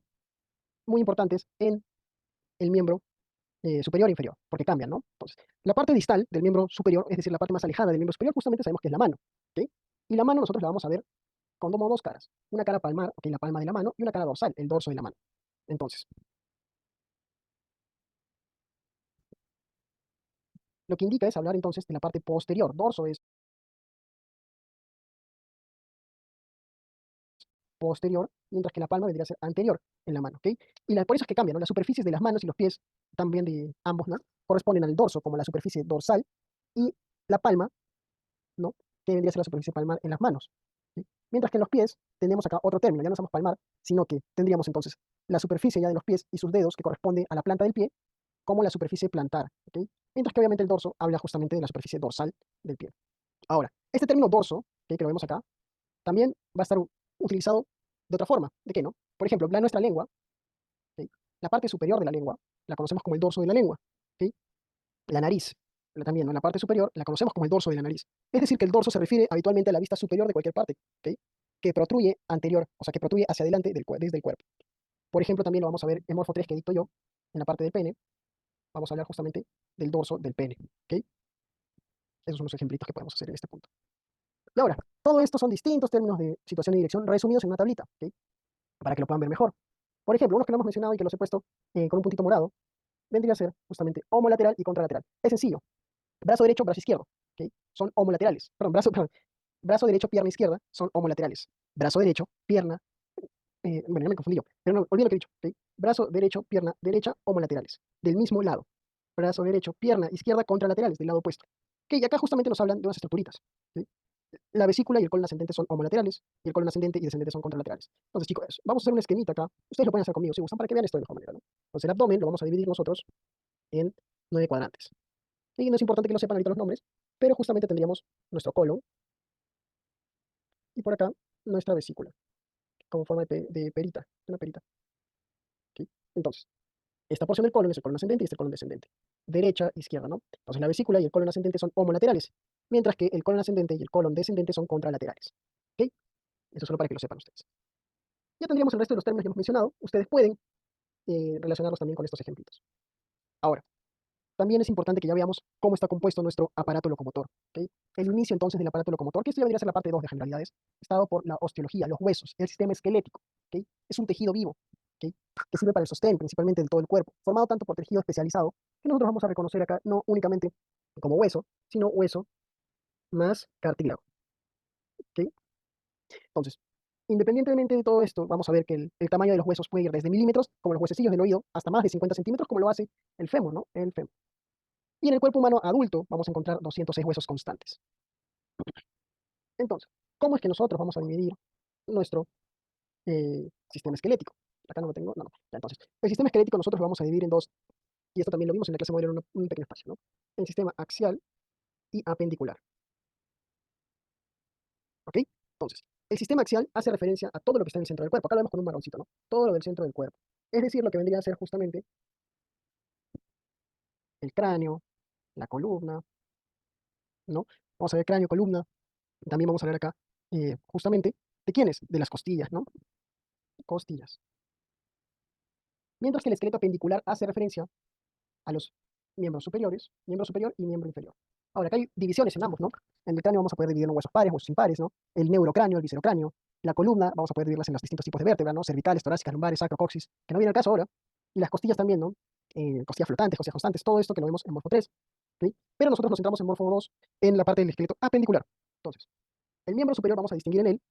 Muy importantes en el miembro superior e inferior, porque cambian, ¿no? Entonces, la parte distal del miembro superior, es decir, la parte más alejada del miembro superior, justamente sabemos que es la mano, ¿ok? Y la mano nosotros la vamos a ver con como dos caras. Una cara palmar, ok, la palma de la mano, y una cara dorsal, el dorso de la mano. Entonces, lo que indica es hablar entonces de la parte posterior. Dorso es posterior, mientras que la palma vendría a ser anterior en la mano, ¿ok? Y por eso es que cambian, ¿no? Las superficies de las manos y los pies, también de ambos, ¿no?, corresponden al dorso como la superficie dorsal y la palma, ¿no?, que vendría a ser la superficie palmar en las manos, ¿sí? Mientras que en los pies tenemos acá otro término, ya no usamos palmar, sino que tendríamos entonces la superficie ya de los pies y sus dedos que corresponde a la planta del pie como la superficie plantar, ¿ok? Mientras que obviamente el dorso habla justamente de la superficie dorsal del pie. Ahora, este término dorso, ¿ok?, que lo vemos acá, también va a estar utilizado de otra forma. ¿De qué no? Por ejemplo, nuestra lengua, ¿sí?, la parte superior de la lengua la conocemos como el dorso de la lengua. ¿Sí? La nariz, también, ¿no?, la parte superior la conocemos como el dorso de la nariz. Es decir, que el dorso se refiere habitualmente a la vista superior de cualquier parte, ¿ok?, que protruye anterior, o sea, que protruye hacia adelante desde el cuerpo. Por ejemplo, también lo vamos a ver en Morfo 3 que dicto yo, en la parte del pene, vamos a hablar justamente del dorso del pene. ¿Ok? Esos son los ejemplitos que podemos hacer en este punto. Y ahora, todo esto son distintos términos de situación y dirección resumidos en una tablita, ¿ok?, para que lo puedan ver mejor. Por ejemplo, unos que no hemos mencionado y que los he puesto con un puntito morado, vendría a ser justamente homolateral y contralateral. Es sencillo. Brazo derecho, brazo izquierdo, ¿ok?, son homolaterales. Perdón, brazo derecho, pierna izquierda son homolaterales. Brazo derecho, pierna, bueno, ya me confundí yo, pero no, olviden lo que he dicho, ¿ok? Brazo derecho, pierna derecha, homolaterales, del mismo lado. Brazo derecho, pierna izquierda, contralaterales, del lado opuesto. Ok, y acá justamente nos hablan de unas estructuritas, ¿sí? La vesícula y el colon ascendente son homolaterales, y el colon ascendente y descendente son contralaterales. Entonces, chicos, vamos a hacer un esquemita acá. Ustedes lo pueden hacer conmigo si gustan, para que vean esto de mejor manera, ¿no? Entonces, el abdomen lo vamos a dividir nosotros en 9 cuadrantes. Y no es importante que lo sepan ahorita los nombres, pero justamente tendríamos nuestro colon, y por acá nuestra vesícula, como forma de perita, una perita. ¿Ok? Entonces, esta porción del colon es el colon ascendente y este el colon descendente. Derecha, izquierda, ¿no? Entonces la vesícula y el colon ascendente son homolaterales, mientras que el colon ascendente y el colon descendente son contralaterales. ¿Ok? Eso solo para que lo sepan ustedes. Ya tendríamos el resto de los términos que hemos mencionado. Ustedes pueden relacionarlos también con estos ejemplitos. Ahora, también es importante que ya veamos cómo está compuesto nuestro aparato locomotor. ¿Ok? El inicio entonces del aparato locomotor, que esto ya vendría a ser la parte 2 de generalidades, está dado por la osteología, los huesos, el sistema esquelético. ¿Ok? Es un tejido vivo, ¿ok? Que sirve para el sostén principalmente de todo el cuerpo, formado tanto por tejido especializado, que nosotros vamos a reconocer acá no únicamente como hueso, sino hueso más cartílago. ¿Ok? Entonces, independientemente de todo esto, vamos a ver que el tamaño de los huesos puede ir desde milímetros, como los huesecillos del oído, hasta más de 50 centímetros, como lo hace el fémur, ¿no? El fémur. Y en el cuerpo humano adulto vamos a encontrar 206 huesos constantes. Entonces, ¿cómo es que nosotros vamos a dividir nuestro sistema esquelético? Acá no lo tengo, no, no. Ya, entonces, el sistema esquelético nosotros lo vamos a dividir en dos, y esto también lo vimos en la clase modelo en un pequeño espacio, ¿no? El sistema axial y apendicular. ¿Ok? Entonces, el sistema axial hace referencia a todo lo que está en el centro del cuerpo. Acá lo vemos con un marroncito, ¿no? Todo lo del centro del cuerpo. Es decir, lo que vendría a ser justamente el cráneo, la columna, ¿no? Vamos a ver cráneo, columna. También vamos a ver acá, justamente, ¿de quiénes? De las costillas, ¿no? Costillas. Mientras que el esqueleto apendicular hace referencia a los miembros superiores, miembro superior y miembro inferior. Ahora, acá hay divisiones en ambos, ¿no? En el cráneo vamos a poder dividirlo en huesos pares, huesos impares, ¿no? El neurocráneo, el viscerocráneo. La columna vamos a poder dividirlas en los distintos tipos de vértebras, ¿no? Cervicales, torácicas, lumbares, sacro, coxis, que no viene al caso ahora. Y las costillas también, ¿no? Costillas flotantes, costillas constantes, todo esto que lo vemos en morfo 3. ¿Sí? Pero nosotros nos centramos en morfo 2 en la parte del esqueleto apendicular. Entonces, el miembro superior vamos a distinguir en él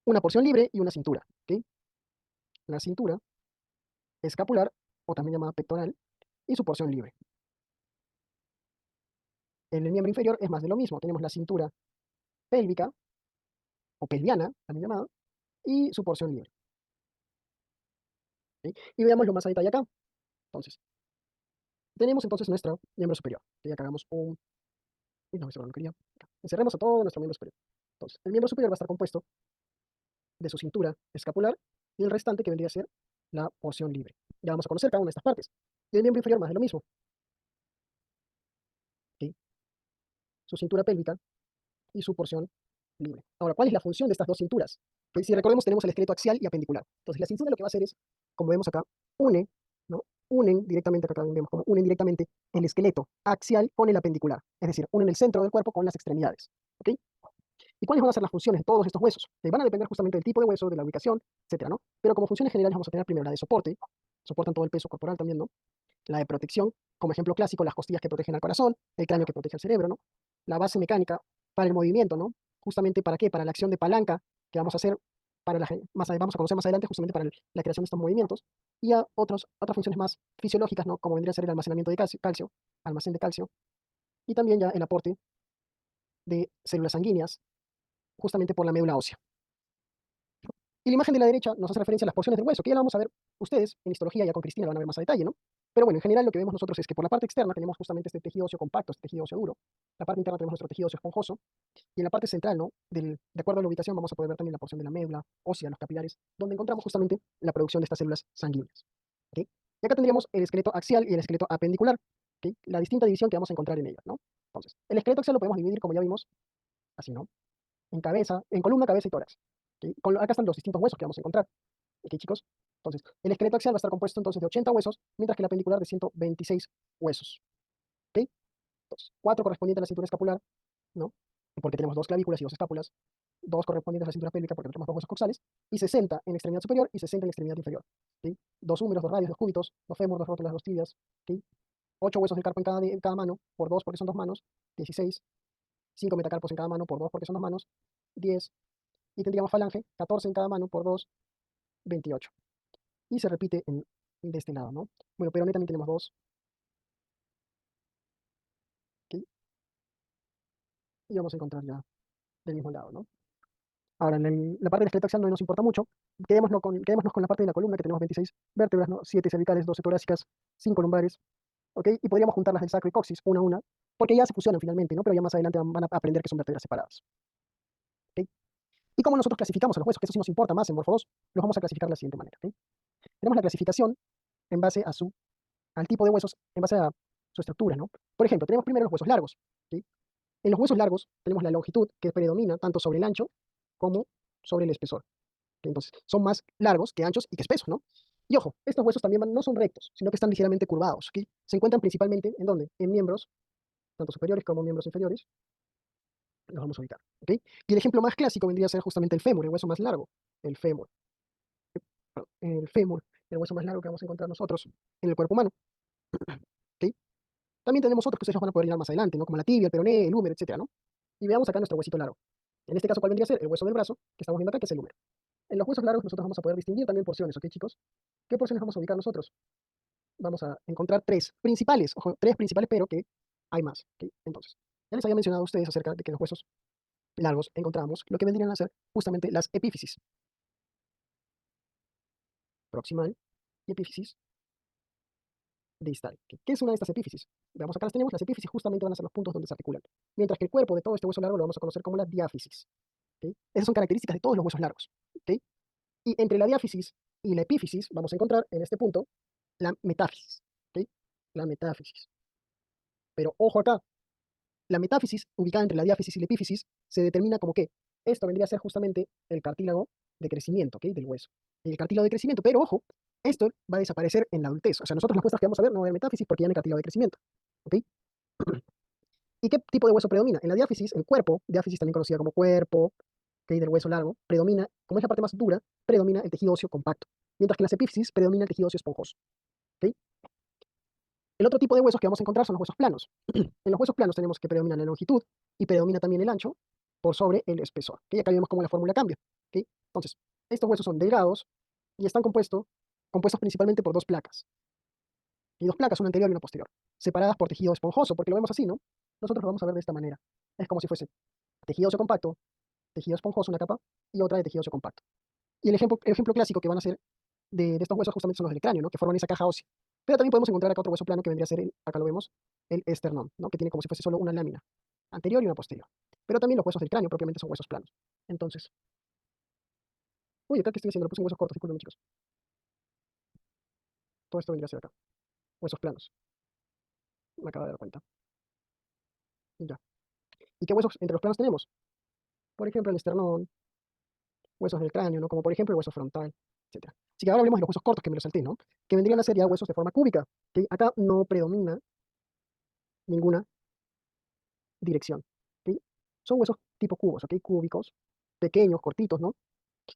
una porción libre y una cintura. ¿Ok? La cintura escapular, o también llamada pectoral, y su porción libre. En el miembro inferior es más de lo mismo. Tenemos la cintura pélvica, o pelviana, también llamada, y su porción libre. ¿Sí? Y veamos lo más a detalle acá. Entonces, tenemos entonces nuestro miembro superior. Ya que hagamos un... Uy, no, eso no lo quería. Acá. Encerremos a todo nuestro miembro superior. Entonces, el miembro superior va a estar compuesto de su cintura escapular y el restante que vendría a ser la porción libre. Ya vamos a conocer cada una de estas partes. Y el miembro inferior más de lo mismo. ¿Sí? Su cintura pélvica y su porción libre. Ahora, ¿cuál es la función de estas dos cinturas? Que si recordemos, tenemos el esqueleto axial y apendicular. Entonces, la cintura lo que va a hacer es, como vemos acá, une, ¿no? Unen directamente, acá también vemos como unen directamente el esqueleto axial con el apendicular. Es decir, unen el centro del cuerpo con las extremidades. ¿Ok? ¿Y cuáles van a ser las funciones de todos estos huesos? Que van a depender justamente del tipo de hueso, de la ubicación, etcétera, ¿no? Pero como funciones generales vamos a tener primero la de soporte, soportan todo el peso corporal también, ¿no? La de protección, como ejemplo clásico, las costillas que protegen al corazón, el cráneo que protege al cerebro, ¿no? La base mecánica para el movimiento, ¿no? Justamente para qué? Para la acción de palanca que vamos a hacer para vamos a conocer más adelante justamente para la creación de estos movimientos y a otras funciones más fisiológicas, ¿no? Como vendría a ser el almacenamiento de calcio, almacén de calcio, y también ya el aporte de células sanguíneas, justamente por la médula ósea. Y la imagen de la derecha nos hace referencia a las porciones del hueso, que ya la vamos a ver ustedes en histología, ya con Cristina lo van a ver más a detalle, ¿no? Pero bueno, en general lo que vemos nosotros es que por la parte externa tenemos justamente este tejido óseo compacto, este tejido óseo duro. La parte interna tenemos nuestro tejido óseo esponjoso. Y en la parte central, ¿no? De acuerdo a la ubicación, vamos a poder ver también la porción de la médula ósea, los capilares, donde encontramos justamente la producción de estas células sanguíneas. ¿Ok? Y acá tendríamos el esqueleto axial y el esqueleto apendicular. ¿Ok? La distinta división que vamos a encontrar en ellas, ¿no? Entonces, el esqueleto axial lo podemos dividir, como ya vimos, así, ¿no? En cabeza, en columna, cabeza y tórax. ¿Ok? Acá están los distintos huesos que vamos a encontrar. ¿Ok, chicos? Entonces, el esqueleto axial va a estar compuesto entonces de 80 huesos, mientras que el apendicular de 126 huesos. ¿Ok? Entonces, 4 correspondientes a la cintura escapular, ¿no? Porque tenemos dos clavículas y dos escápulas, 2 correspondientes a la cintura pélvica porque tenemos dos huesos coxales, y 60 en la extremidad superior y 60 en la extremidad inferior. ¿Ok? Dos húmeros, dos radios, dos cúbitos, dos fémur, dos rótulas, dos tibias. ¿Ok? 8 huesos del carpo en cada mano, por 2 porque son dos manos, 16. 5 metacarpos en cada mano, por 2 porque son dos manos, 10. Y tendríamos falange, 14 en cada mano, por 2, 28. Y se repite de este lado, ¿no? Bueno, peroné también tenemos dos, ¿ok? Y vamos a encontrar ya del mismo lado, ¿no? Ahora, en la parte del esqueleto axial no nos importa mucho. Quedémonos con la parte de la columna, que tenemos 26 vértebras, ¿no? 7 cervicales, 12 torácicas, 5 lumbares, ¿ok? Y podríamos juntarlas del sacro y coxis, una a una, porque ya se fusionan finalmente, ¿no? Pero ya más adelante van a aprender que son vértebras separadas, ¿ok? ¿Y cómo nosotros clasificamos a los huesos? Que eso sí nos importa más en Morfo 2. Los vamos a clasificar de la siguiente manera, ¿ok? Tenemos la clasificación en base a al tipo de huesos, en base a su estructura, ¿no? Por ejemplo, tenemos primero los huesos largos, ¿sí? En los huesos largos tenemos la longitud que predomina tanto sobre el ancho como sobre el espesor. ¿Ok? Entonces, son más largos que anchos y que espesos, ¿no? Y ojo, estos huesos también no son rectos, sino que están ligeramente curvados, ¿ok? Se encuentran principalmente, ¿en dónde? En miembros, tanto superiores como miembros inferiores, los vamos a ubicar, ¿ok? Y el ejemplo más clásico vendría a ser justamente el fémur, el hueso más largo, el fémur, el fémur, el hueso más largo que vamos a encontrar nosotros en el cuerpo humano, ¿ok? También tenemos otros que ustedes van a poder ir más adelante, ¿no? Como la tibia, el peroné, el húmero, etcétera, ¿no? Y veamos acá nuestro huesito largo. En este caso, ¿cuál vendría a ser? El hueso del brazo, que estamos viendo acá, que es el húmero. En los huesos largos nosotros vamos a poder distinguir también porciones, ¿ok, chicos? ¿Qué porciones vamos a ubicar nosotros? Vamos a encontrar tres principales, ojo, tres principales, pero que hay más, ¿ok? Entonces, ya les había mencionado a ustedes acerca de que en los huesos largos encontramos lo que vendrían a ser justamente las epífisis proximal y epífisis distal. ¿Qué es una de estas epífisis? Veamos, acá las tenemos. Las epífisis justamente van a ser los puntos donde se articulan, mientras que el cuerpo de todo este hueso largo lo vamos a conocer como la diáfisis. ¿Ok? Esas son características de todos los huesos largos. ¿Ok? Y entre la diáfisis y la epífisis vamos a encontrar en este punto la metáfisis. ¿Ok? La metáfisis. Pero ojo acá, la metáfisis ubicada entre la diáfisis y la epífisis se determina como que esto vendría a ser justamente el cartílago de crecimiento, ¿ok? Del hueso. El cartílago de crecimiento, pero ojo, esto va a desaparecer en la adultez. O sea, nosotros las muestras que vamos a ver no va a haber metáfisis porque ya no hay cartílago de crecimiento. ¿Ok? ¿Y qué tipo de hueso predomina? En la diáfisis, el cuerpo, diáfisis también conocida como cuerpo, ¿ok? Del hueso largo, predomina, como es la parte más dura, predomina el tejido óseo compacto, mientras que en las epífisis predomina el tejido óseo esponjoso. ¿Ok? El otro tipo de huesos que vamos a encontrar son los huesos planos. En los huesos planos tenemos que predomina la longitud y predomina también el ancho por sobre el espesor. ¿Ok? Acá vemos cómo la fórmula cambia. ¿Ok? Entonces, estos huesos son delgados y están compuestos principalmente por dos placas. Y dos placas, una anterior y una posterior, separadas por tejido esponjoso, porque lo vemos así, ¿no? Nosotros lo vamos a ver de esta manera. Es como si fuese tejido óseo compacto, tejido esponjoso, una capa, y otra de tejido óseo compacto. Y el ejemplo clásico que van a ser de estos huesos justamente son los del cráneo, ¿no? Que forman esa caja ósea. Pero también podemos encontrar acá otro hueso plano que vendría a ser, acá lo vemos, el esternón, ¿no? Que tiene como si fuese solo una lámina, anterior y una posterior. Pero también los huesos del cráneo propiamente son huesos planos. Entonces, uy, acá que estoy haciendo, lo puse en huesos cortos, disculpen chicos. Todo esto vendría a ser acá, huesos planos. Me acabo de dar cuenta. Ya. ¿Y qué huesos entre los planos tenemos? Por ejemplo, el esternón, huesos del cráneo, ¿no? Como por ejemplo el hueso frontal, etcétera. Así que ahora hablemos de los huesos cortos que me los salté, ¿no? Que vendrían a ser ya huesos de forma cúbica, que acá no predomina ninguna dirección, ¿ok? Son huesos tipo cubos, ¿ok? Cúbicos, pequeños, cortitos, ¿no?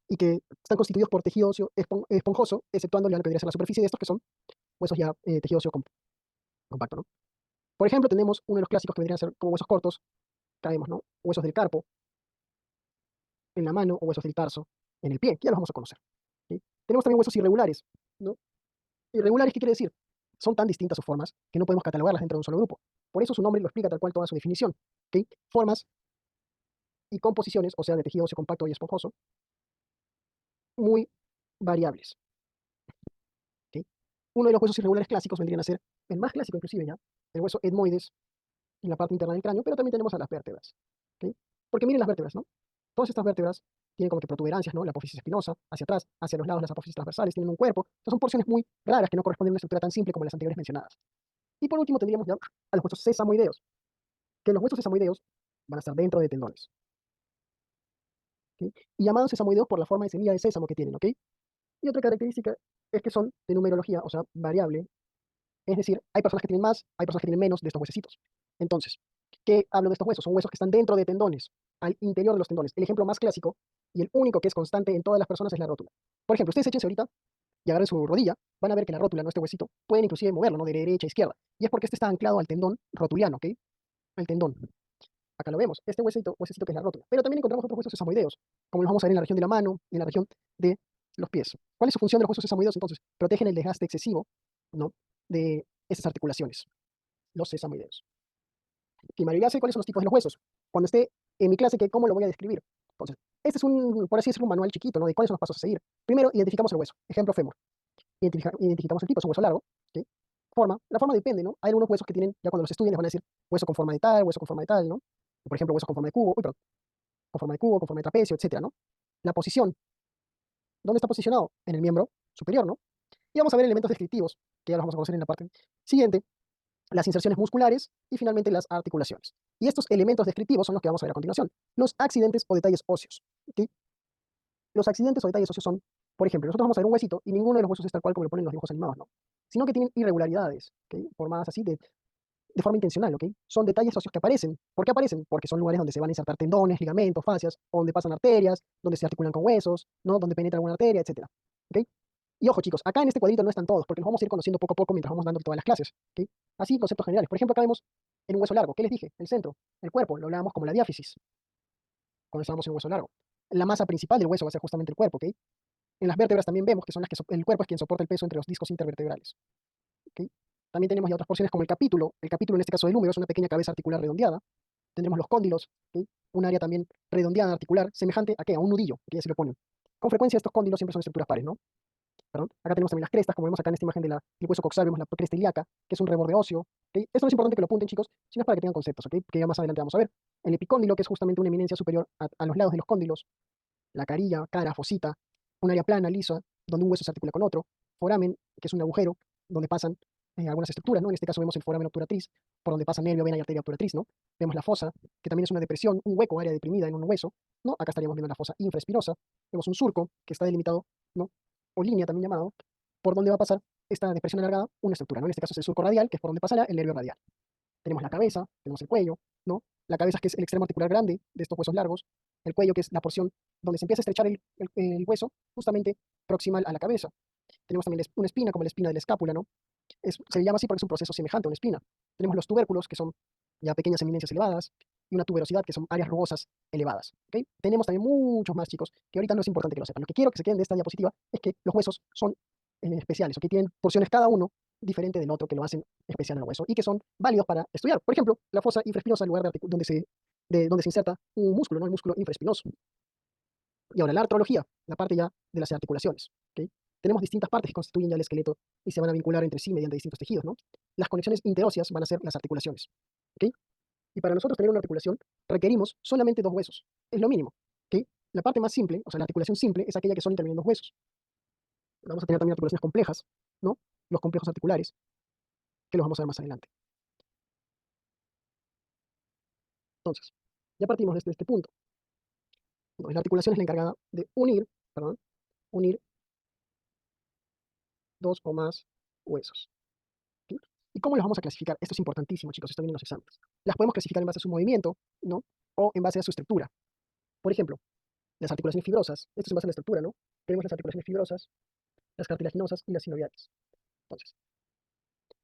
Y que están constituidos por tejido óseo esponjoso, exceptuando ya lo que debería ser la superficie de estos, que son huesos ya tejido óseo compacto, ¿no? Por ejemplo, tenemos uno de los clásicos que vendrían a ser como huesos cortos, caemos, ¿no? Huesos del carpo en la mano o huesos del tarso en el pie, que ya los vamos a conocer. ¿Ok? Tenemos también huesos irregulares, ¿no? Irregulares, ¿qué quiere decir? Son tan distintas sus formas que no podemos catalogarlas dentro de un solo grupo. Por eso su nombre lo explica tal cual toda su definición. ¿Ok? Formas y composiciones, o sea, de tejido óseo compacto y esponjoso, muy variables. ¿Ok? Uno de los huesos irregulares clásicos vendrían a ser, el más clásico inclusive ya, el hueso etmoides en la parte interna del cráneo, pero también tenemos a las vértebras. ¿Ok? Porque miren las vértebras, ¿no? Todas estas vértebras tienen como que protuberancias, ¿no? La apófisis espinosa, hacia atrás, hacia los lados las apófisis transversales, tienen un cuerpo. Entonces son porciones muy raras que no corresponden a una estructura tan simple como las anteriores mencionadas. Y por último tendríamos ya a los huesos sesamoideos, que los huesos sesamoideos van a estar dentro de tendones. ¿Ok? Y llamados sesamoideos por la forma de semilla de sésamo que tienen, ¿ok? Y otra característica es que son de numerología, o sea, variable. Es decir, hay personas que tienen más, hay personas que tienen menos de estos huesecitos. Entonces, ¿qué hablo de estos huesos? Son huesos que están dentro de tendones, al interior de los tendones. El ejemplo más clásico y el único que es constante en todas las personas es la rótula. Por ejemplo, ustedes échense ahorita y agarren su rodilla, van a ver que la rótula, ¿no? Este huesito, pueden inclusive moverlo, ¿no? De derecha a izquierda. Y es porque este está anclado al tendón rotuliano, ¿ok? El tendón. Acá lo vemos, este huesecito que es la rótula. Pero también encontramos otros huesos sesamoideos, como los vamos a ver en la región de la mano, en la región de los pies. ¿Cuál es su función de los huesos sesamoideos entonces? Protegen el desgaste excesivo, ¿no? De esas articulaciones, los sesamoideos. Y me olvidé cuáles son los tipos de los huesos. Cuando esté en mi clase, ¿cómo lo voy a describir? Entonces, este es un, por así decirlo, un manual chiquito, ¿no? De cuáles son los pasos a seguir. Primero, identificamos el hueso. Ejemplo, fémur. Identificamos el tipo, es un hueso largo. ¿Sí? Forma. La forma depende, ¿no? Hay algunos huesos que tienen, ya cuando los estudian les van a decir hueso con forma de tal, hueso con forma de tal, ¿no? Por ejemplo, hueso con forma de cubo, uy, perdón, con forma de cubo, con forma de trapecio, etcétera, ¿no? La posición, ¿dónde está posicionado? En el miembro superior, ¿no? Y vamos a ver elementos descriptivos, que ya los vamos a conocer en la parte siguiente, las inserciones musculares y finalmente las articulaciones. Y estos elementos descriptivos son los que vamos a ver a continuación, los accidentes o detalles óseos. ¿Ok? Los accidentes o detalles óseos son, por ejemplo, nosotros vamos a ver un huesito y ninguno de los huesos es tal cual como lo ponen los dibujos animados, ¿no? Sino que tienen irregularidades, ¿ok? Formadas así de forma intencional, ¿ok? Son detalles óseos que aparecen. ¿Por qué aparecen? Porque son lugares donde se van a insertar tendones, ligamentos, fascias, o donde pasan arterias, donde se articulan con huesos, ¿no? Donde penetra alguna arteria, etcétera. ¿Ok? Y ojo, chicos, acá en este cuadrito no están todos, porque los vamos a ir conociendo poco a poco mientras vamos dando todas las clases, ¿ok? Así, conceptos generales. Por ejemplo, acá vemos en un hueso largo, ¿qué les dije? El centro, el cuerpo, lo hablábamos como la diáfisis, cuando estábamos en un hueso largo. La masa principal del hueso va a ser justamente el cuerpo, ¿ok? En las vértebras también vemos que son las que el cuerpo es quien soporta el peso entre los discos intervertebrales, ¿ok? También tenemos ya otras porciones como el capítulo en este caso del húmero es una pequeña cabeza articular redondeada. Tendremos los cóndilos, ¿ok? Un área también redondeada articular, semejante a qué, a un nudillo, que ya se lo ponen. Con frecuencia estos cóndilos siempre son estructuras pares, ¿no? Perdón. Acá tenemos también las crestas, como vemos acá en esta imagen del hueso coxal, vemos la cresta ilíaca, que es un reborde óseo. ¿Ok? Esto no es importante que lo apunten, chicos, sino es para que tengan conceptos, ¿ok? Que ya más adelante vamos a ver. El epicóndilo, que es justamente una eminencia superior a los lados de los cóndilos. La carilla, cara, fosita, un área plana, lisa, donde un hueso se articula con otro. Foramen, que es un agujero donde pasan algunas estructuras, ¿no? En este caso vemos el foramen obturatriz, por donde pasa nervio, vena y arteria obturatriz, ¿no? Vemos la fosa, que también es una depresión, un hueco, área deprimida en un hueso, ¿no? Acá estaríamos viendo la fosa infraespinosa. Vemos un surco, que está delimitado, ¿no? O línea también llamado, por donde va a pasar esta depresión alargada, una estructura, ¿no? En este caso es el surco radial, que es por donde pasará el nervio radial. Tenemos la cabeza, tenemos el cuello, ¿no? La cabeza que es el extremo articular grande de estos huesos largos, el cuello que es la porción donde se empieza a estrechar el hueso, justamente proximal a la cabeza. Tenemos también una espina como la espina de la escápula, ¿no? Se le llama así porque es un proceso semejante a una espina. Tenemos los tubérculos, que son ya pequeñas eminencias elevadas, y una tuberosidad, que son áreas rugosas elevadas. ¿Ok? Tenemos también muchos más, chicos, que ahorita no es importante que lo sepan. Lo que quiero que se queden de esta diapositiva es que los huesos son especiales, ¿ok? Tienen porciones cada uno diferente del otro que lo hacen especial al hueso y que son válidos para estudiar. Por ejemplo, la fosa infraespinosa, el lugar donde se inserta un músculo, ¿no? El músculo infraespinoso. Y ahora, la artrología, la parte ya de las articulaciones. ¿Ok? Tenemos distintas partes que constituyen ya el esqueleto y se van a vincular entre sí mediante distintos tejidos, ¿no? Las conexiones interóseas van a ser las articulaciones. ¿Ok? Y para nosotros tener una articulación requerimos solamente dos huesos. Es lo mínimo. ¿Ok? La parte más simple, o sea, la articulación simple, es aquella que solo intervienen dos huesos. Vamos a tener también articulaciones complejas, ¿no? Los complejos articulares, que los vamos a ver más adelante. Entonces, ya partimos desde este punto. Entonces, la articulación es la encargada de unir dos o más huesos. ¿Sí? ¿Y cómo los vamos a clasificar? Esto es importantísimo, chicos, esto viene en los exámenes. Las podemos clasificar en base a su movimiento, ¿no? O en base a su estructura. Por ejemplo, las articulaciones fibrosas, esto es en base a la estructura, ¿no? Tenemos las articulaciones fibrosas, las cartilaginosas y las sinoviales. Entonces,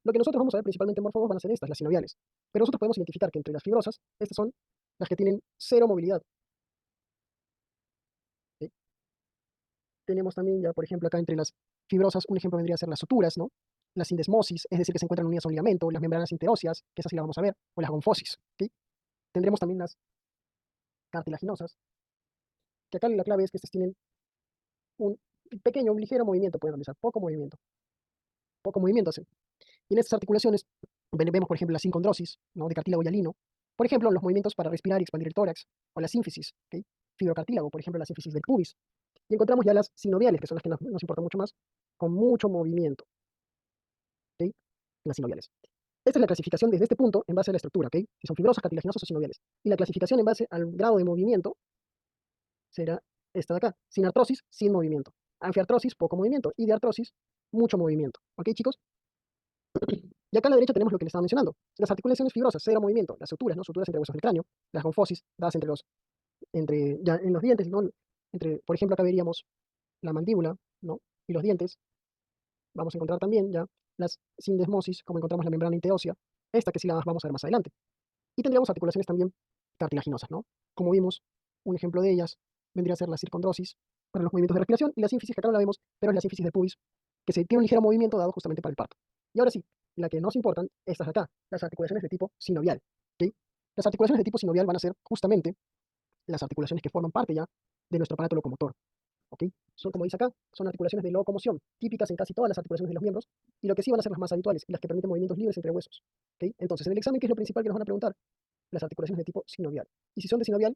lo que nosotros vamos a ver principalmente en morfólogos van a ser estas, las sinoviales. Pero nosotros podemos identificar que entre las fibrosas, estas son las que tienen cero movilidad. ¿Sí? Tenemos también ya, por ejemplo, acá entre las fibrosas, un ejemplo vendría a ser las suturas, ¿no? La sindesmosis, es decir, que se encuentran unidas a un ligamento, las membranas interóseas, que esas sí las vamos a ver, o las gonfosis. ¿Sí? Tendremos también las cartilaginosas, que acá la clave es que estas tienen un pequeño, un ligero movimiento, pueden realizar, poco movimiento hacen. Y en estas articulaciones vemos, por ejemplo, la sincondrosis, ¿no? De cartílago hialino, por ejemplo, los movimientos para respirar y expandir el tórax, o la sínfisis, ¿okay? Fibrocartílago, por ejemplo, la sínfisis del pubis. Y encontramos ya las sinoviales, que son las que nos importan mucho más, con mucho movimiento, ¿okay? Las sinoviales. Esta es la clasificación desde este punto en base a la estructura, ¿ok? Si son fibrosas, cartilaginosos o sinoviales. Y la clasificación en base al grado de movimiento será esta de acá. Sin artrosis, sin movimiento. Anfiartrosis, poco movimiento. Y de artrosis, mucho movimiento. ¿Ok, chicos? Y acá a la derecha tenemos lo que les estaba mencionando. Las articulaciones fibrosas, cero movimiento. Las suturas, ¿no? Suturas entre huesos del cráneo. Las gonfosis, dadas ya en los dientes, ¿no? Por ejemplo, acá veríamos la mandíbula, ¿no? Y los dientes. Vamos a encontrar también ya las sindesmosis, como encontramos la membrana interósea. Esta que sí la vamos a ver más adelante. Y tendríamos articulaciones también cartilaginosas, ¿no? Como vimos, un ejemplo de ellas vendría a ser la circondrosis para los movimientos de respiración y la sínfisis, que acá no la vemos, pero es la sínfisis del pubis, que se tiene un ligero movimiento dado justamente para el parto. Y ahora sí, la que nos importan, estas de acá, las articulaciones de tipo sinovial. ¿Okay? Las articulaciones de tipo sinovial van a ser justamente las articulaciones que forman parte ya de nuestro aparato locomotor. ¿Okay? Son, como dice acá, son articulaciones de locomoción, típicas en casi todas las articulaciones de los miembros, y lo que sí van a ser las más habituales, y las que permiten movimientos libres entre huesos. ¿Okay? Entonces, en el examen, ¿qué es lo principal que nos van a preguntar? Las articulaciones de tipo sinovial. Y si son de sinovial,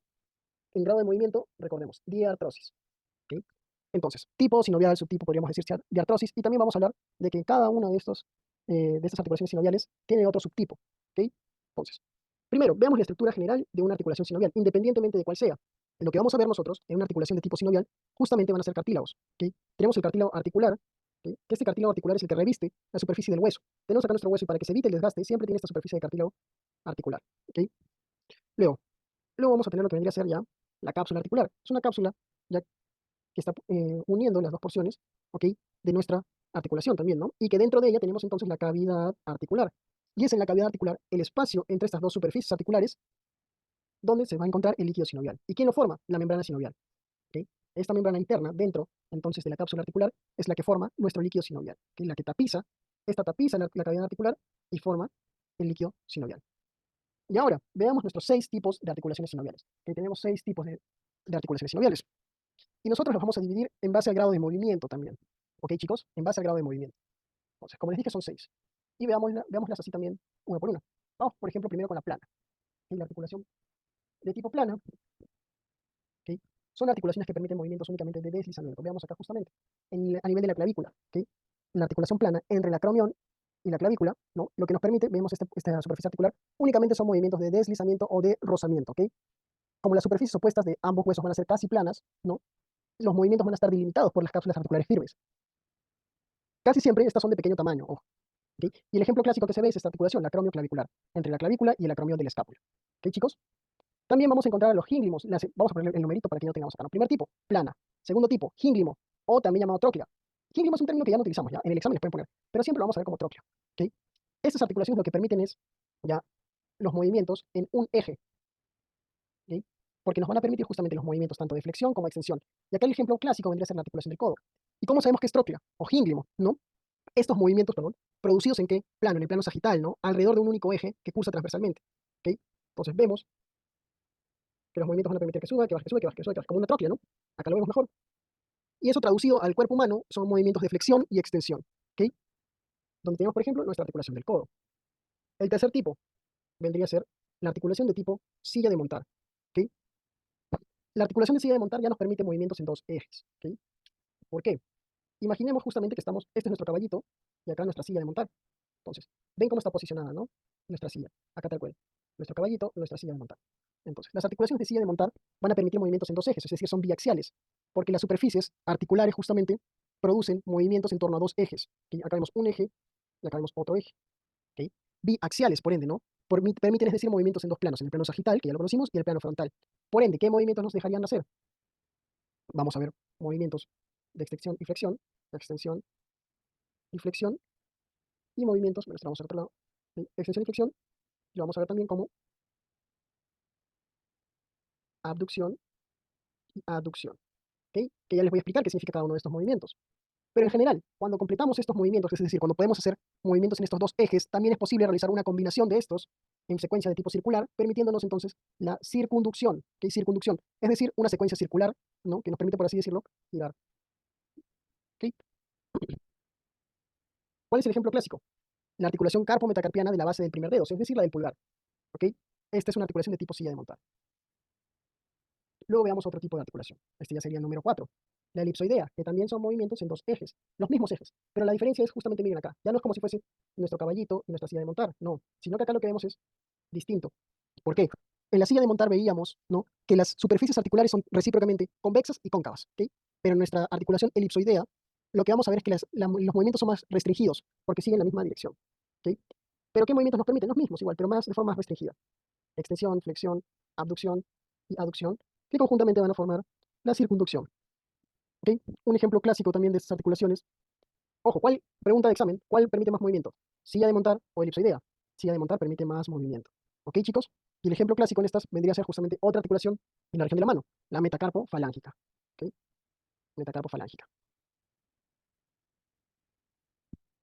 en grado de movimiento, recordemos, diartrosis. ¿Ok? Entonces, tipo sinovial, subtipo, podríamos decir diartrosis, y también vamos a hablar de que cada una de estas articulaciones sinoviales tiene otro subtipo. ¿Ok? Entonces, primero, veamos la estructura general de una articulación sinovial, independientemente de cuál sea. Lo que vamos a ver nosotros en una articulación de tipo sinovial, justamente van a ser cartílagos. ¿Ok? Tenemos el cartílago articular, ¿ok? Que este cartílago articular es el que reviste la superficie del hueso. Tenemos acá nuestro hueso y para que se evite el desgaste, siempre tiene esta superficie de cartílago articular. ¿Ok? Luego, luego vamos a tener lo que vendría a ser ya la cápsula articular. Es una cápsula ya que está uniendo las dos porciones, ¿ok? De nuestra articulación también, ¿no? Y que dentro de ella tenemos entonces la cavidad articular. Y es en la cavidad articular el espacio entre estas dos superficies articulares donde se va a encontrar el líquido sinovial. ¿Y quién lo forma? La membrana sinovial. ¿Ok? Esta membrana interna dentro entonces de la cápsula articular es la que forma nuestro líquido sinovial, que es la que tapiza, esta tapiza la cavidad articular y forma el líquido sinovial. Y ahora, veamos nuestros 6 tipos de articulaciones sinoviales. Que tenemos 6 tipos de articulaciones sinoviales. Y nosotros los vamos a dividir en base al grado de movimiento también. ¿Ok, chicos? En base al grado de movimiento. Entonces, como les dije, son 6. Y veámoslas así también, una por una. Vamos, por ejemplo, primero con la plana. ¿Ok? La articulación de tipo plana, ¿ok? Son articulaciones que permiten movimientos únicamente de deslizamiento. Veamos acá justamente, a nivel de la clavícula. ¿Ok? La articulación plana entre el acromión y la clavícula, ¿no? Lo que nos permite, vemos esta superficie articular, únicamente son movimientos de deslizamiento o de rozamiento. ¿Ok? Como las superficies opuestas de ambos huesos van a ser casi planas, ¿no? Los movimientos van a estar delimitados por las cápsulas articulares firmes. Casi siempre estas son de pequeño tamaño, ojo, ¿ok? Y el ejemplo clásico que se ve es esta articulación, la acromio clavicular, entre la clavícula y el acromión de la escápula. ¿Ok, chicos? También vamos a encontrar a los gínglimos. Vamos a poner el numerito para que no tengamos acá, ¿no? Primer tipo, plana. Segundo tipo, gínglimo, o también llamado tróclea. Gínglimo es un término que ya no utilizamos, ¿ya? En el examen les pueden poner, pero siempre lo vamos a ver como tróclea. ¿Ok? Estas articulaciones lo que permiten es, ya, los movimientos en un eje, ¿ok? Porque nos van a permitir justamente los movimientos tanto de flexión como de extensión. Y acá el ejemplo clásico vendría a ser la articulación del codo. ¿Y cómo sabemos que es tróclea o gínglimo, no? Estos movimientos, perdón, producidos en qué plano, en el plano sagital, ¿no? Alrededor de un único eje que cursa transversalmente. ¿Ok? Entonces vemos que los movimientos van a permitir que suba, que baje, que sube, que baje, que sube, que baje, como una tróclea, ¿no? Acá lo vemos mejor. Y eso traducido al cuerpo humano son movimientos de flexión y extensión. ¿Ok? Donde tenemos, por ejemplo, nuestra articulación del codo. El tercer tipo vendría a ser la articulación de tipo silla de montar. ¿Ok? La articulación de silla de montar ya nos permite movimientos en dos ejes. ¿Ok? ¿Por qué? Imaginemos justamente que este es nuestro caballito y acá nuestra silla de montar. Entonces, ven cómo está posicionada, ¿no? Nuestra silla, acá tal cual. Nuestro caballito, nuestra silla de montar. Entonces, las articulaciones de silla de montar van a permitir movimientos en dos ejes, es decir, son biaxiales, porque las superficies articulares justamente producen movimientos en torno a dos ejes. ¿Ok? Acá vemos un eje y acá vemos otro eje. ¿Ok? Biaxiales, por ende, ¿no? Permiten, es decir, movimientos en dos planos, en el plano sagital, que ya lo conocimos, y el plano frontal. Por ende, ¿qué movimientos nos dejarían hacer? Vamos a ver movimientos de extensión y flexión, y movimientos, bueno, esto vamos a ver otro lado, extensión y flexión, y lo vamos a ver también como abducción y aducción, ¿ok? Que ya les voy a explicar qué significa cada uno de estos movimientos. Pero en general, cuando completamos estos movimientos, es decir, cuando podemos hacer movimientos en estos dos ejes, también es posible realizar una combinación de estos en secuencia de tipo circular, permitiéndonos entonces la circunducción, ¿ok? Circunducción, es decir, una secuencia circular, ¿no? Que nos permite, por así decirlo, girar, ¿ok? ¿Cuál es el ejemplo clásico? La articulación carpo-metacarpiana de la base del primer dedo, es decir, la del pulgar, ¿ok? Esta es una articulación de tipo silla de montar. Luego veamos otro tipo de articulación. Este ya sería el número 4. La elipsoidea, que también son movimientos en dos ejes, los mismos ejes, pero la diferencia es justamente, miren acá, ya no es como si fuese nuestro caballito y nuestra silla de montar, no, sino que acá lo que vemos es distinto. ¿Por qué? En la silla de montar veíamos, ¿no?, que las superficies articulares son recíprocamente convexas y cóncavas, ¿ok? Pero en nuestra articulación elipsoidea, lo que vamos a ver es que los movimientos son más restringidos, porque siguen la misma dirección, ¿ok? Pero ¿qué movimientos nos permiten? Los mismos, igual, pero de forma más restringida. Extensión, flexión, abducción y aducción, que conjuntamente van a formar la circunducción. ¿Ok? Un ejemplo clásico también de estas articulaciones. Ojo, pregunta de examen, ¿cuál permite más movimiento? ¿Silla de montar o elipsoidea? Silla de montar permite más movimiento. ¿Ok, chicos? Y el ejemplo clásico en estas vendría a ser justamente otra articulación en la región de la mano, la metacarpofalángica. ¿Ok? Metacarpofalángica.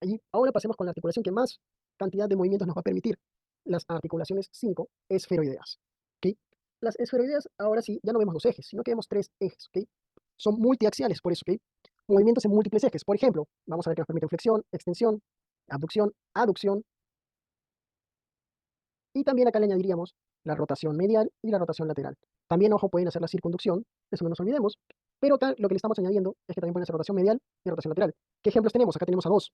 Y ahora pasemos con la articulación que más cantidad de movimientos nos va a permitir. Las articulaciones 5 esferoideas. ¿Ok? Las esferoideas, ahora sí, ya no vemos dos ejes, sino que vemos tres ejes. ¿Ok? Son multiaxiales, por eso, ¿ok? Movimientos en múltiples ejes. Por ejemplo, vamos a ver que nos permiten flexión, extensión, abducción, aducción. Y también acá le añadiríamos la rotación medial y la rotación lateral. También, ojo, pueden hacer la circunducción, eso no nos olvidemos, pero acá lo que le estamos añadiendo es que también pueden hacer rotación medial y rotación lateral. ¿Qué ejemplos tenemos? Acá tenemos a dos,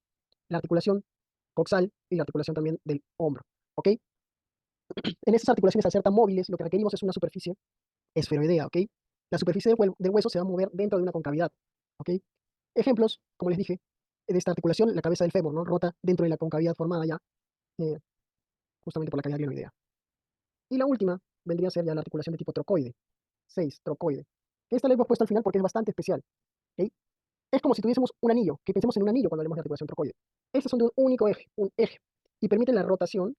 la articulación coxal y la articulación también del hombro, ¿ok? En estas articulaciones, al ser tan móviles, lo que requerimos es una superficie esferoidea, ¿ok? La superficie del hueso se va a mover dentro de una concavidad, ¿ok? Ejemplos, como les dije, de esta articulación, la cabeza del fémur, ¿no? Rota dentro de la concavidad formada ya, eh, justamente por la cavidad glenoidea. Y la última vendría a ser ya la articulación de tipo trocoide, 6, trocoide. Esta la hemos puesto al final porque es bastante especial, ¿ok? Es como si tuviésemos un anillo, que pensemos en un anillo cuando hablemos de articulación trocoide. Estas son de un único eje, un eje, y permiten la rotación,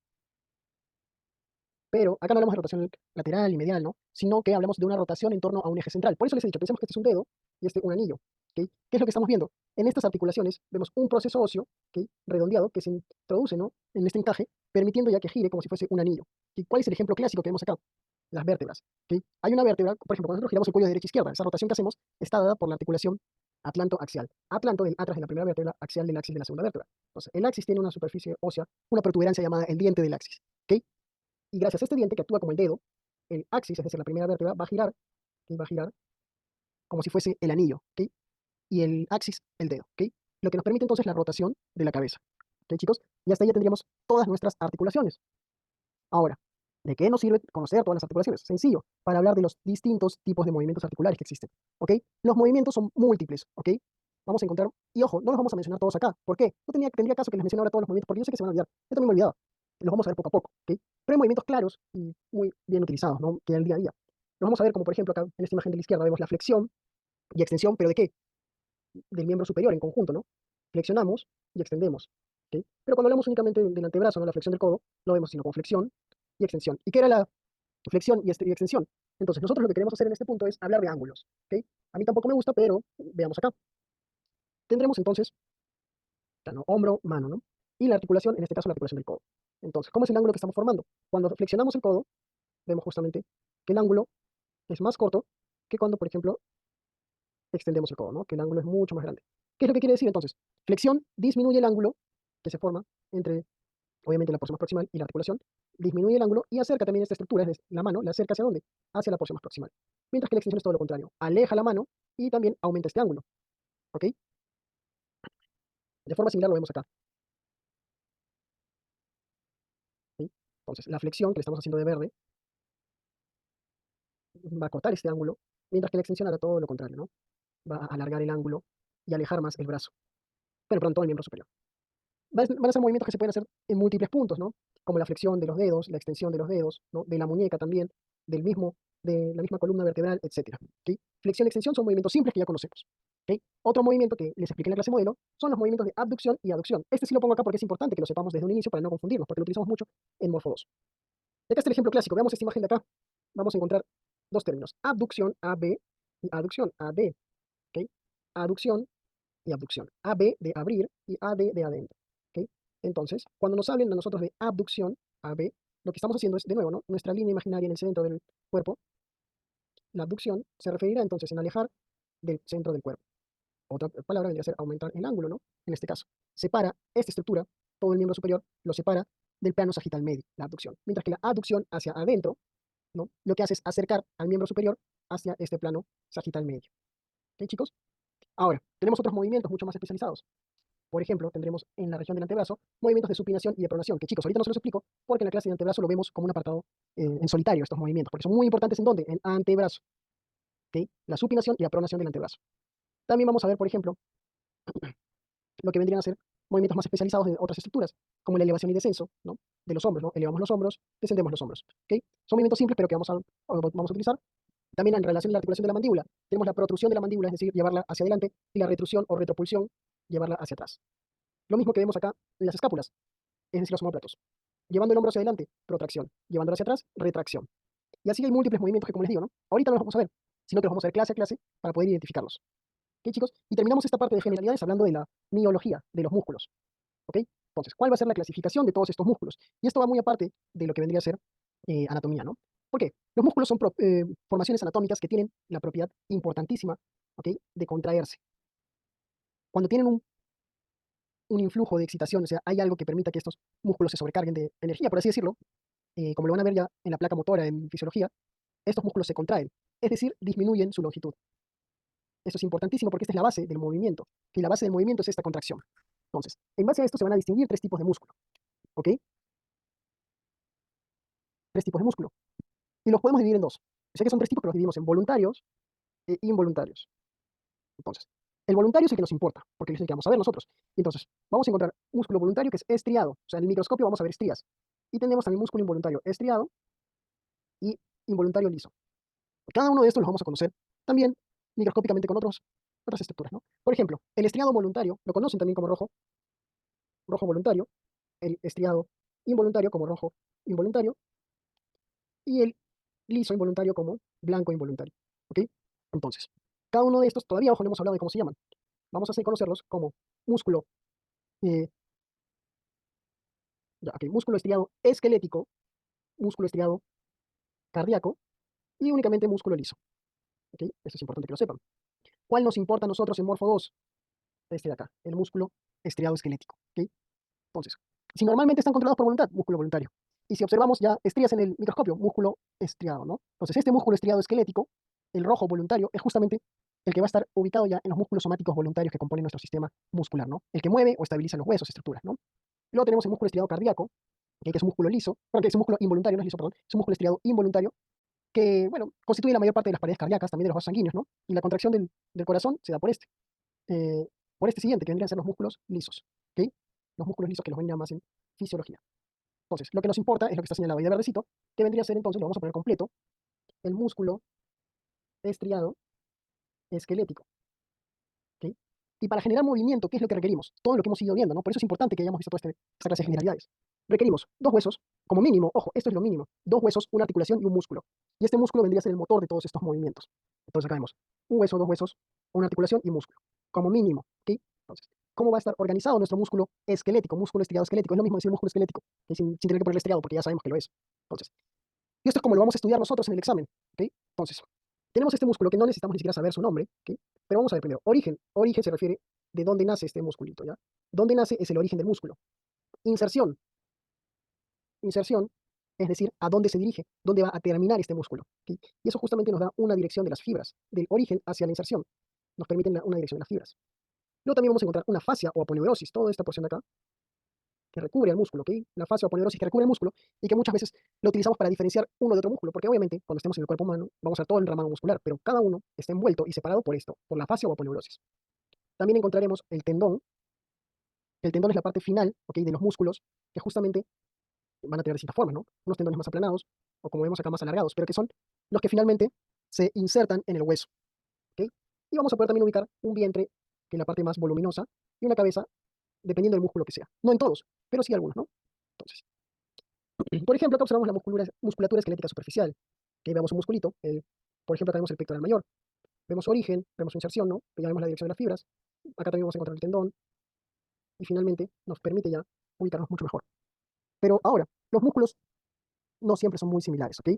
pero acá no hablamos de rotación lateral y medial, ¿no? Sino que hablamos de una rotación en torno a un eje central. Por eso les he dicho, pensemos que este es un dedo y este un anillo, ¿ok? ¿Qué es lo que estamos viendo? En estas articulaciones vemos un proceso óseo, ¿ok? Redondeado, que se introduce, ¿no? En este encaje, permitiendo ya que gire como si fuese un anillo. ¿Ok? ¿Cuál es el ejemplo clásico que vemos acá? Las vértebras, ¿ok? Hay una vértebra, por ejemplo, cuando nosotros giramos el cuello de derecha a izquierda, esa rotación que hacemos está dada por la articulación atlanto-axial. Atlanto del atlas de la primera vértebra, axial del axis de la segunda vértebra. Entonces, el axis tiene una superficie ósea, una protuberancia llamada el diente del axis, ¿ok? Y gracias a este diente que actúa como el dedo, el axis, es decir, la primera vértebra, va a girar, ¿ok? Va a girar como si fuese el anillo, ¿ok? Y el axis, el dedo, ¿ok? Lo que nos permite entonces la rotación de la cabeza, ¿ok, chicos? Y hasta ahí ya tendríamos todas nuestras articulaciones. Ahora, ¿de qué nos sirve conocer todas las articulaciones? Sencillo, para hablar de los distintos tipos de movimientos articulares que existen, ¿ok? Los movimientos son múltiples, ¿ok? Vamos a encontrar, y ojo, no los vamos a mencionar todos acá. ¿Por qué? No tendría caso que les mencione ahora todos los movimientos, porque yo sé que se van a olvidar. Yo también me he olvidado. Los vamos a ver poco a poco, ¿ok? Pero hay movimientos claros y muy bien utilizados, ¿no? Que el día a día. Los vamos a ver como, por ejemplo, acá en esta imagen de la izquierda vemos la flexión y extensión, pero ¿de qué? Del miembro superior en conjunto, ¿no? Flexionamos y extendemos, ¿ok? Pero cuando hablamos únicamente del antebrazo, no la flexión del codo, no vemos sino con flexión y extensión. ¿Y qué era la flexión y extensión? Entonces, nosotros lo que queremos hacer en este punto es hablar de ángulos, ¿ok? A mí tampoco me gusta, pero veamos acá. Tendremos entonces, plano, hombro, mano, ¿no? Y la articulación, en este caso la articulación del codo. Entonces, ¿cómo es el ángulo que estamos formando? Cuando flexionamos el codo, vemos justamente que el ángulo es más corto que cuando, por ejemplo, extendemos el codo, ¿no? Que el ángulo es mucho más grande. ¿Qué es lo que quiere decir entonces? Flexión disminuye el ángulo que se forma entre, obviamente, la porción más proximal y la articulación, disminuye el ángulo y acerca también esta estructura, es decir, la mano, la acerca hacia dónde? Hacia la porción más proximal. Mientras que la extensión es todo lo contrario, aleja la mano y también aumenta este ángulo, ¿ok? De forma similar lo vemos acá, ¿sí? Entonces, la flexión que le estamos haciendo de verde va a cortar este ángulo, mientras que la extensión hará todo lo contrario, ¿no? Va a alargar el ángulo y alejar más el brazo, pero pronto el miembro superior. Van a ser movimientos que se pueden hacer en múltiples puntos, ¿no? Como la flexión de los dedos, la extensión de los dedos, ¿no? De la muñeca también, de la misma columna vertebral, etcétera. ¿Ok? Flexión y extensión son movimientos simples que ya conocemos. ¿Ok? Otro movimiento que les expliqué en la clase modelo son los movimientos de abducción y aducción. Este sí lo pongo acá porque es importante que lo sepamos desde un inicio para no confundirnos, porque lo utilizamos mucho en Morfo 2. Y acá está el ejemplo clásico. Veamos esta imagen de acá. Vamos a encontrar dos términos: abducción, AB, y aducción, AD. ¿Ok? Aducción y abducción. AB de abrir y AD de adentro. ¿Ok? Entonces, cuando nos hablen a nosotros de abducción, AB, lo que estamos haciendo es, de nuevo, ¿no? Nuestra línea imaginaria en el centro del cuerpo, la abducción, se referirá entonces en alejar del centro del cuerpo. Otra palabra vendría a ser aumentar el ángulo, ¿no? En este caso, separa esta estructura, todo el miembro superior, lo separa del plano sagital medio, la abducción. Mientras que la aducción hacia adentro, ¿no? Lo que hace es acercar al miembro superior hacia este plano sagital medio. ¿Ok, chicos? Ahora, tenemos otros movimientos mucho más especializados. Por ejemplo, tendremos en la región del antebrazo movimientos de supinación y de pronación, que chicos, ahorita no se los explico porque en la clase de antebrazo lo vemos como un apartado en solitario, estos movimientos, porque son muy importantes en dónde, en antebrazo, ¿ok? La supinación y la pronación del antebrazo. También vamos a ver, por ejemplo, lo que vendrían a ser movimientos más especializados de otras estructuras, como la elevación y descenso, ¿no? De los hombros, ¿no? Elevamos los hombros, descendemos los hombros, ¿ok? Son movimientos simples, pero que vamos a utilizar. También en relación a la articulación de la mandíbula, tenemos la protrusión de la mandíbula, es decir, llevarla hacia adelante, y la retrusión o retropulsión, llevarla hacia atrás. Lo mismo que vemos acá en las escápulas, es decir, los omóplatos. Llevando el hombro hacia adelante, protracción. Llevándolo hacia atrás, retracción. Y así hay múltiples movimientos que, como les digo, ¿no? Ahorita no los vamos a ver, sino que los vamos a ver clase a clase para poder identificarlos. ¿Ok, chicos? Y terminamos esta parte de generalidades hablando de la miología, de los músculos. ¿Ok? Entonces, ¿cuál va a ser la clasificación de todos estos músculos? Y esto va muy aparte de lo que vendría a ser anatomía, ¿no? ¿Por qué? Los músculos son formaciones anatómicas que tienen la propiedad importantísima, ¿ok? De contraerse. Cuando tienen un influjo de excitación, o sea, hay algo que permita que estos músculos se sobrecarguen de energía, por así decirlo, como lo van a ver ya en la placa motora en fisiología, estos músculos se contraen, es decir, disminuyen su longitud. Esto es importantísimo porque esta es la base del movimiento, que la base del movimiento es esta contracción. Entonces, en base a esto se van a distinguir tres tipos de músculo, ¿ok? Tres tipos de músculo. Y los podemos dividir en dos. Sé que son tres tipos, pero los dividimos en voluntarios e involuntarios. Entonces, el voluntario es el que nos importa, porque es el que vamos a ver nosotros. Entonces, vamos a encontrar músculo voluntario que es estriado. O sea, en el microscopio vamos a ver estrías. Y tenemos también músculo involuntario estriado y involuntario liso. Cada uno de estos los vamos a conocer también microscópicamente con otras estructuras, ¿no? Por ejemplo, el estriado voluntario lo conocen también como rojo voluntario, el estriado involuntario como rojo involuntario y el liso involuntario como blanco involuntario. ¿Ok? Entonces, cada uno de estos, todavía, ojo, no hemos hablado de cómo se llaman. Vamos a hacer conocerlos como músculo, eh, músculo estriado esquelético, músculo estriado cardíaco y únicamente músculo liso. ¿Ok? Esto es importante que lo sepan. ¿Cuál nos importa a nosotros en Morfo 2? Este de acá, el músculo estriado esquelético. ¿Ok? Entonces, si normalmente están controlados por voluntad, músculo voluntario. Y si observamos ya estrías en el microscopio, músculo estriado, ¿no? Entonces, este músculo estriado esquelético, el rojo voluntario, es justamente el que va a estar ubicado ya en los músculos somáticos voluntarios que componen nuestro sistema muscular, ¿no? El que mueve o estabiliza los huesos, estructuras, ¿no? Luego tenemos el músculo estriado cardíaco, que es un músculo liso, que es un músculo involuntario, no es liso, perdón, es un músculo estriado involuntario, que, bueno, constituye la mayor parte de las paredes cardíacas, también de los vasos sanguíneos, ¿no? Y la contracción del corazón se da eh, por este siguiente, que vendrían a ser los músculos lisos, ¿ok? Los músculos lisos que los ven ya más en fisiología. Entonces, lo que nos importa es lo que está señalado ahí de verdecito, que vendría a ser entonces, lo vamos a poner completo, el músculo estriado esquelético, ¿ok? Y para generar movimiento, ¿qué es lo que requerimos? Todo lo que hemos ido viendo, ¿no? Por eso es importante que hayamos visto toda esta clase de generalidades. Requerimos dos huesos, como mínimo, ojo, esto es lo mínimo, dos huesos, una articulación y un músculo. Y este músculo vendría a ser el motor de todos estos movimientos. Entonces acá vemos un hueso, dos huesos, una articulación y músculo, como mínimo, ¿ok? Entonces, ¿cómo va a estar organizado nuestro músculo esquelético, músculo estriado esquelético? Es lo mismo decir músculo esquelético, que sin tener que ponerle estriado, porque ya sabemos que lo es. Entonces, y esto es como lo vamos a estudiar nosotros en el examen, ¿ok? Entonces, tenemos este músculo que no necesitamos ni siquiera saber su nombre, ¿ok? Pero vamos a ver primero, origen. Origen se refiere de dónde nace este musculito, ¿ya? ¿Dónde nace? Es el origen del músculo. Inserción. Inserción, es decir, a dónde se dirige, dónde va a terminar este músculo, ¿ok? Y eso justamente nos da una dirección de las fibras, del origen hacia la inserción. Nos permite una dirección de las fibras. Luego también vamos a encontrar una fascia o aponeurosis, toda esta porción de acá, que recubre el músculo, ¿ok? La fascia o aponeurosis que recubre el músculo y que muchas veces lo utilizamos para diferenciar uno de otro músculo, porque obviamente cuando estemos en el cuerpo humano vamos a ver todo el entramado muscular, pero cada uno está envuelto y separado por esto, por la fascia o aponeurosis. También encontraremos el tendón. El tendón es la parte final, ¿ok? De los músculos que justamente van a tener distintas formas, ¿no? Unos tendones más aplanados o como vemos acá más alargados, pero que son los que finalmente se insertan en el hueso, ¿ok? Y vamos a poder también ubicar un vientre, que es la parte más voluminosa, y una cabeza, dependiendo del músculo que sea. No en todos, pero sí algunos, ¿no? Entonces, por ejemplo, acá observamos la musculatura esquelética superficial, que vemos un musculito, por ejemplo, acá vemos el pectoral mayor, vemos origen, vemos su inserción, ¿no? Que ya vemos la dirección de las fibras, acá también vamos a encontrar el tendón, y finalmente nos permite ya ubicarnos mucho mejor. Pero ahora, los músculos no siempre son muy similares, ¿ok?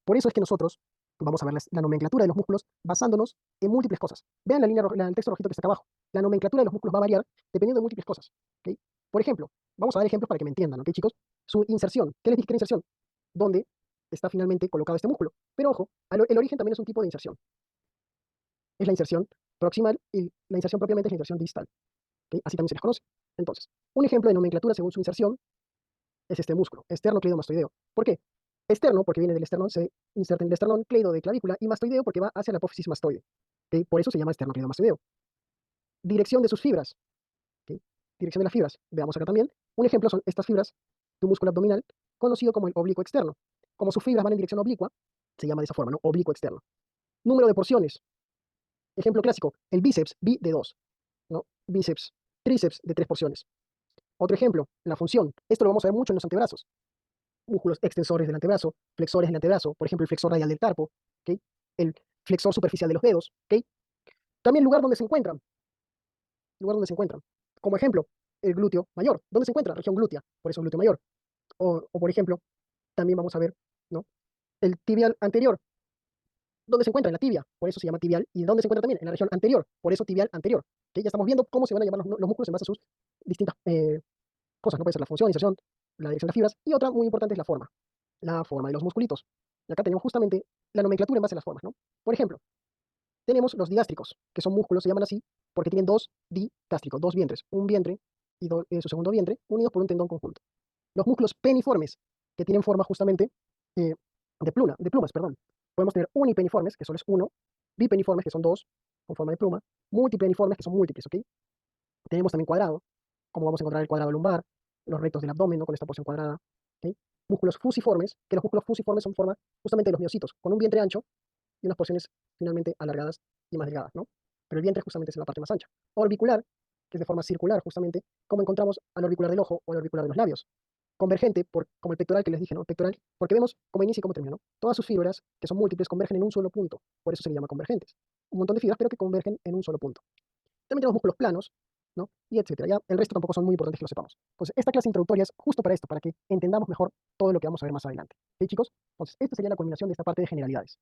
Por eso es que nosotros vamos a ver la nomenclatura de los músculos basándonos en múltiples cosas. Vean el texto rojito que está acá abajo. La nomenclatura de los músculos va a variar dependiendo de múltiples cosas, ¿ok? Por ejemplo, vamos a dar ejemplos para que me entiendan, ¿ok, chicos? Su inserción. ¿Qué les dije que era inserción? ¿Dónde está finalmente colocado este músculo? Pero ojo, el origen también es un tipo de inserción. Es la inserción proximal y la inserción propiamente es la inserción distal, ¿ok? Así también se les conoce. Entonces, un ejemplo de nomenclatura según su inserción es este músculo, esternocleidomastoideo. ¿Por qué? Externo, porque viene del esternón, se inserta en el esternón, cleido de clavícula, y mastoideo porque va hacia la apófisis mastoide. ¿Ok? Por eso se llama esternocleidomastoideo. Dirección de sus fibras. ¿Ok? Dirección de las fibras. Veamos acá también. Un ejemplo son estas fibras de un músculo abdominal, conocido como el oblicuo externo. Como sus fibras van en dirección oblicua, se llama de esa forma, ¿no? Oblicuo externo. Número de porciones. Ejemplo clásico, el bíceps, bi de 2, ¿no? Bíceps, tríceps de 3 porciones. Otro ejemplo, la función. Esto lo vamos a ver mucho en los antebrazos. Músculos extensores del antebrazo, flexores del antebrazo, por ejemplo, el flexor radial del carpo, ¿ok? El flexor superficial de los dedos, ¿ok? También lugar donde se encuentran. Como ejemplo, el glúteo mayor. ¿Dónde se encuentra? Región glútea, por eso glúteo mayor. O por ejemplo, también vamos a ver, ¿no? El tibial anterior. ¿Dónde se encuentra? En la tibia, por eso se llama tibial. ¿Y dónde se encuentra también? En la región anterior, por eso tibial anterior. ¿Ok? Ya estamos viendo cómo se van a llamar los músculos en base a sus distintas cosas. No puede ser la función, inserción, la dirección de las fibras. Y otra muy importante es la forma. la forma de los musculitos. Y acá tenemos justamente la nomenclatura en base a las formas, ¿no? Por ejemplo, tenemos los digástricos, que son músculos, se llaman así, porque tienen dos digástricos, dos vientres, un vientre y su segundo vientre, unidos por un tendón conjunto. Los músculos peniformes, que tienen forma justamente eh, de plumas, perdón. Podemos tener unipeniformes, que solo es uno, bipeniformes, que son dos, con forma de pluma, multipeniformes, que son múltiples, ¿ok? Tenemos también cuadrado, como vamos a encontrar el cuadrado lumbar, los rectos del abdomen, ¿no? Con esta porción cuadrada, ¿ok? Músculos fusiformes, que los músculos fusiformes son forma justamente de los miocitos, con un vientre ancho y unas porciones finalmente alargadas y más delgadas, ¿no? Pero el vientre justamente es la parte más ancha. Orbicular, que es de forma circular justamente, como encontramos al orbicular del ojo o al orbicular de los labios. Convergente, como el pectoral que les dije, ¿no? Pectoral, porque vemos cómo inicia y cómo termina, ¿no? Todas sus fibras, que son múltiples, convergen en un solo punto. Por eso se le llama convergentes. Un montón de fibras, pero que convergen en un solo punto. También tenemos músculos planos, ¿no? Y etcétera. Ya el resto tampoco son muy importantes que lo sepamos. Entonces, esta clase introductoria es justo para esto, para que entendamos mejor todo lo que vamos a ver más adelante. ¿Ok, chicos? Entonces, esta sería la culminación de esta parte de generalidades.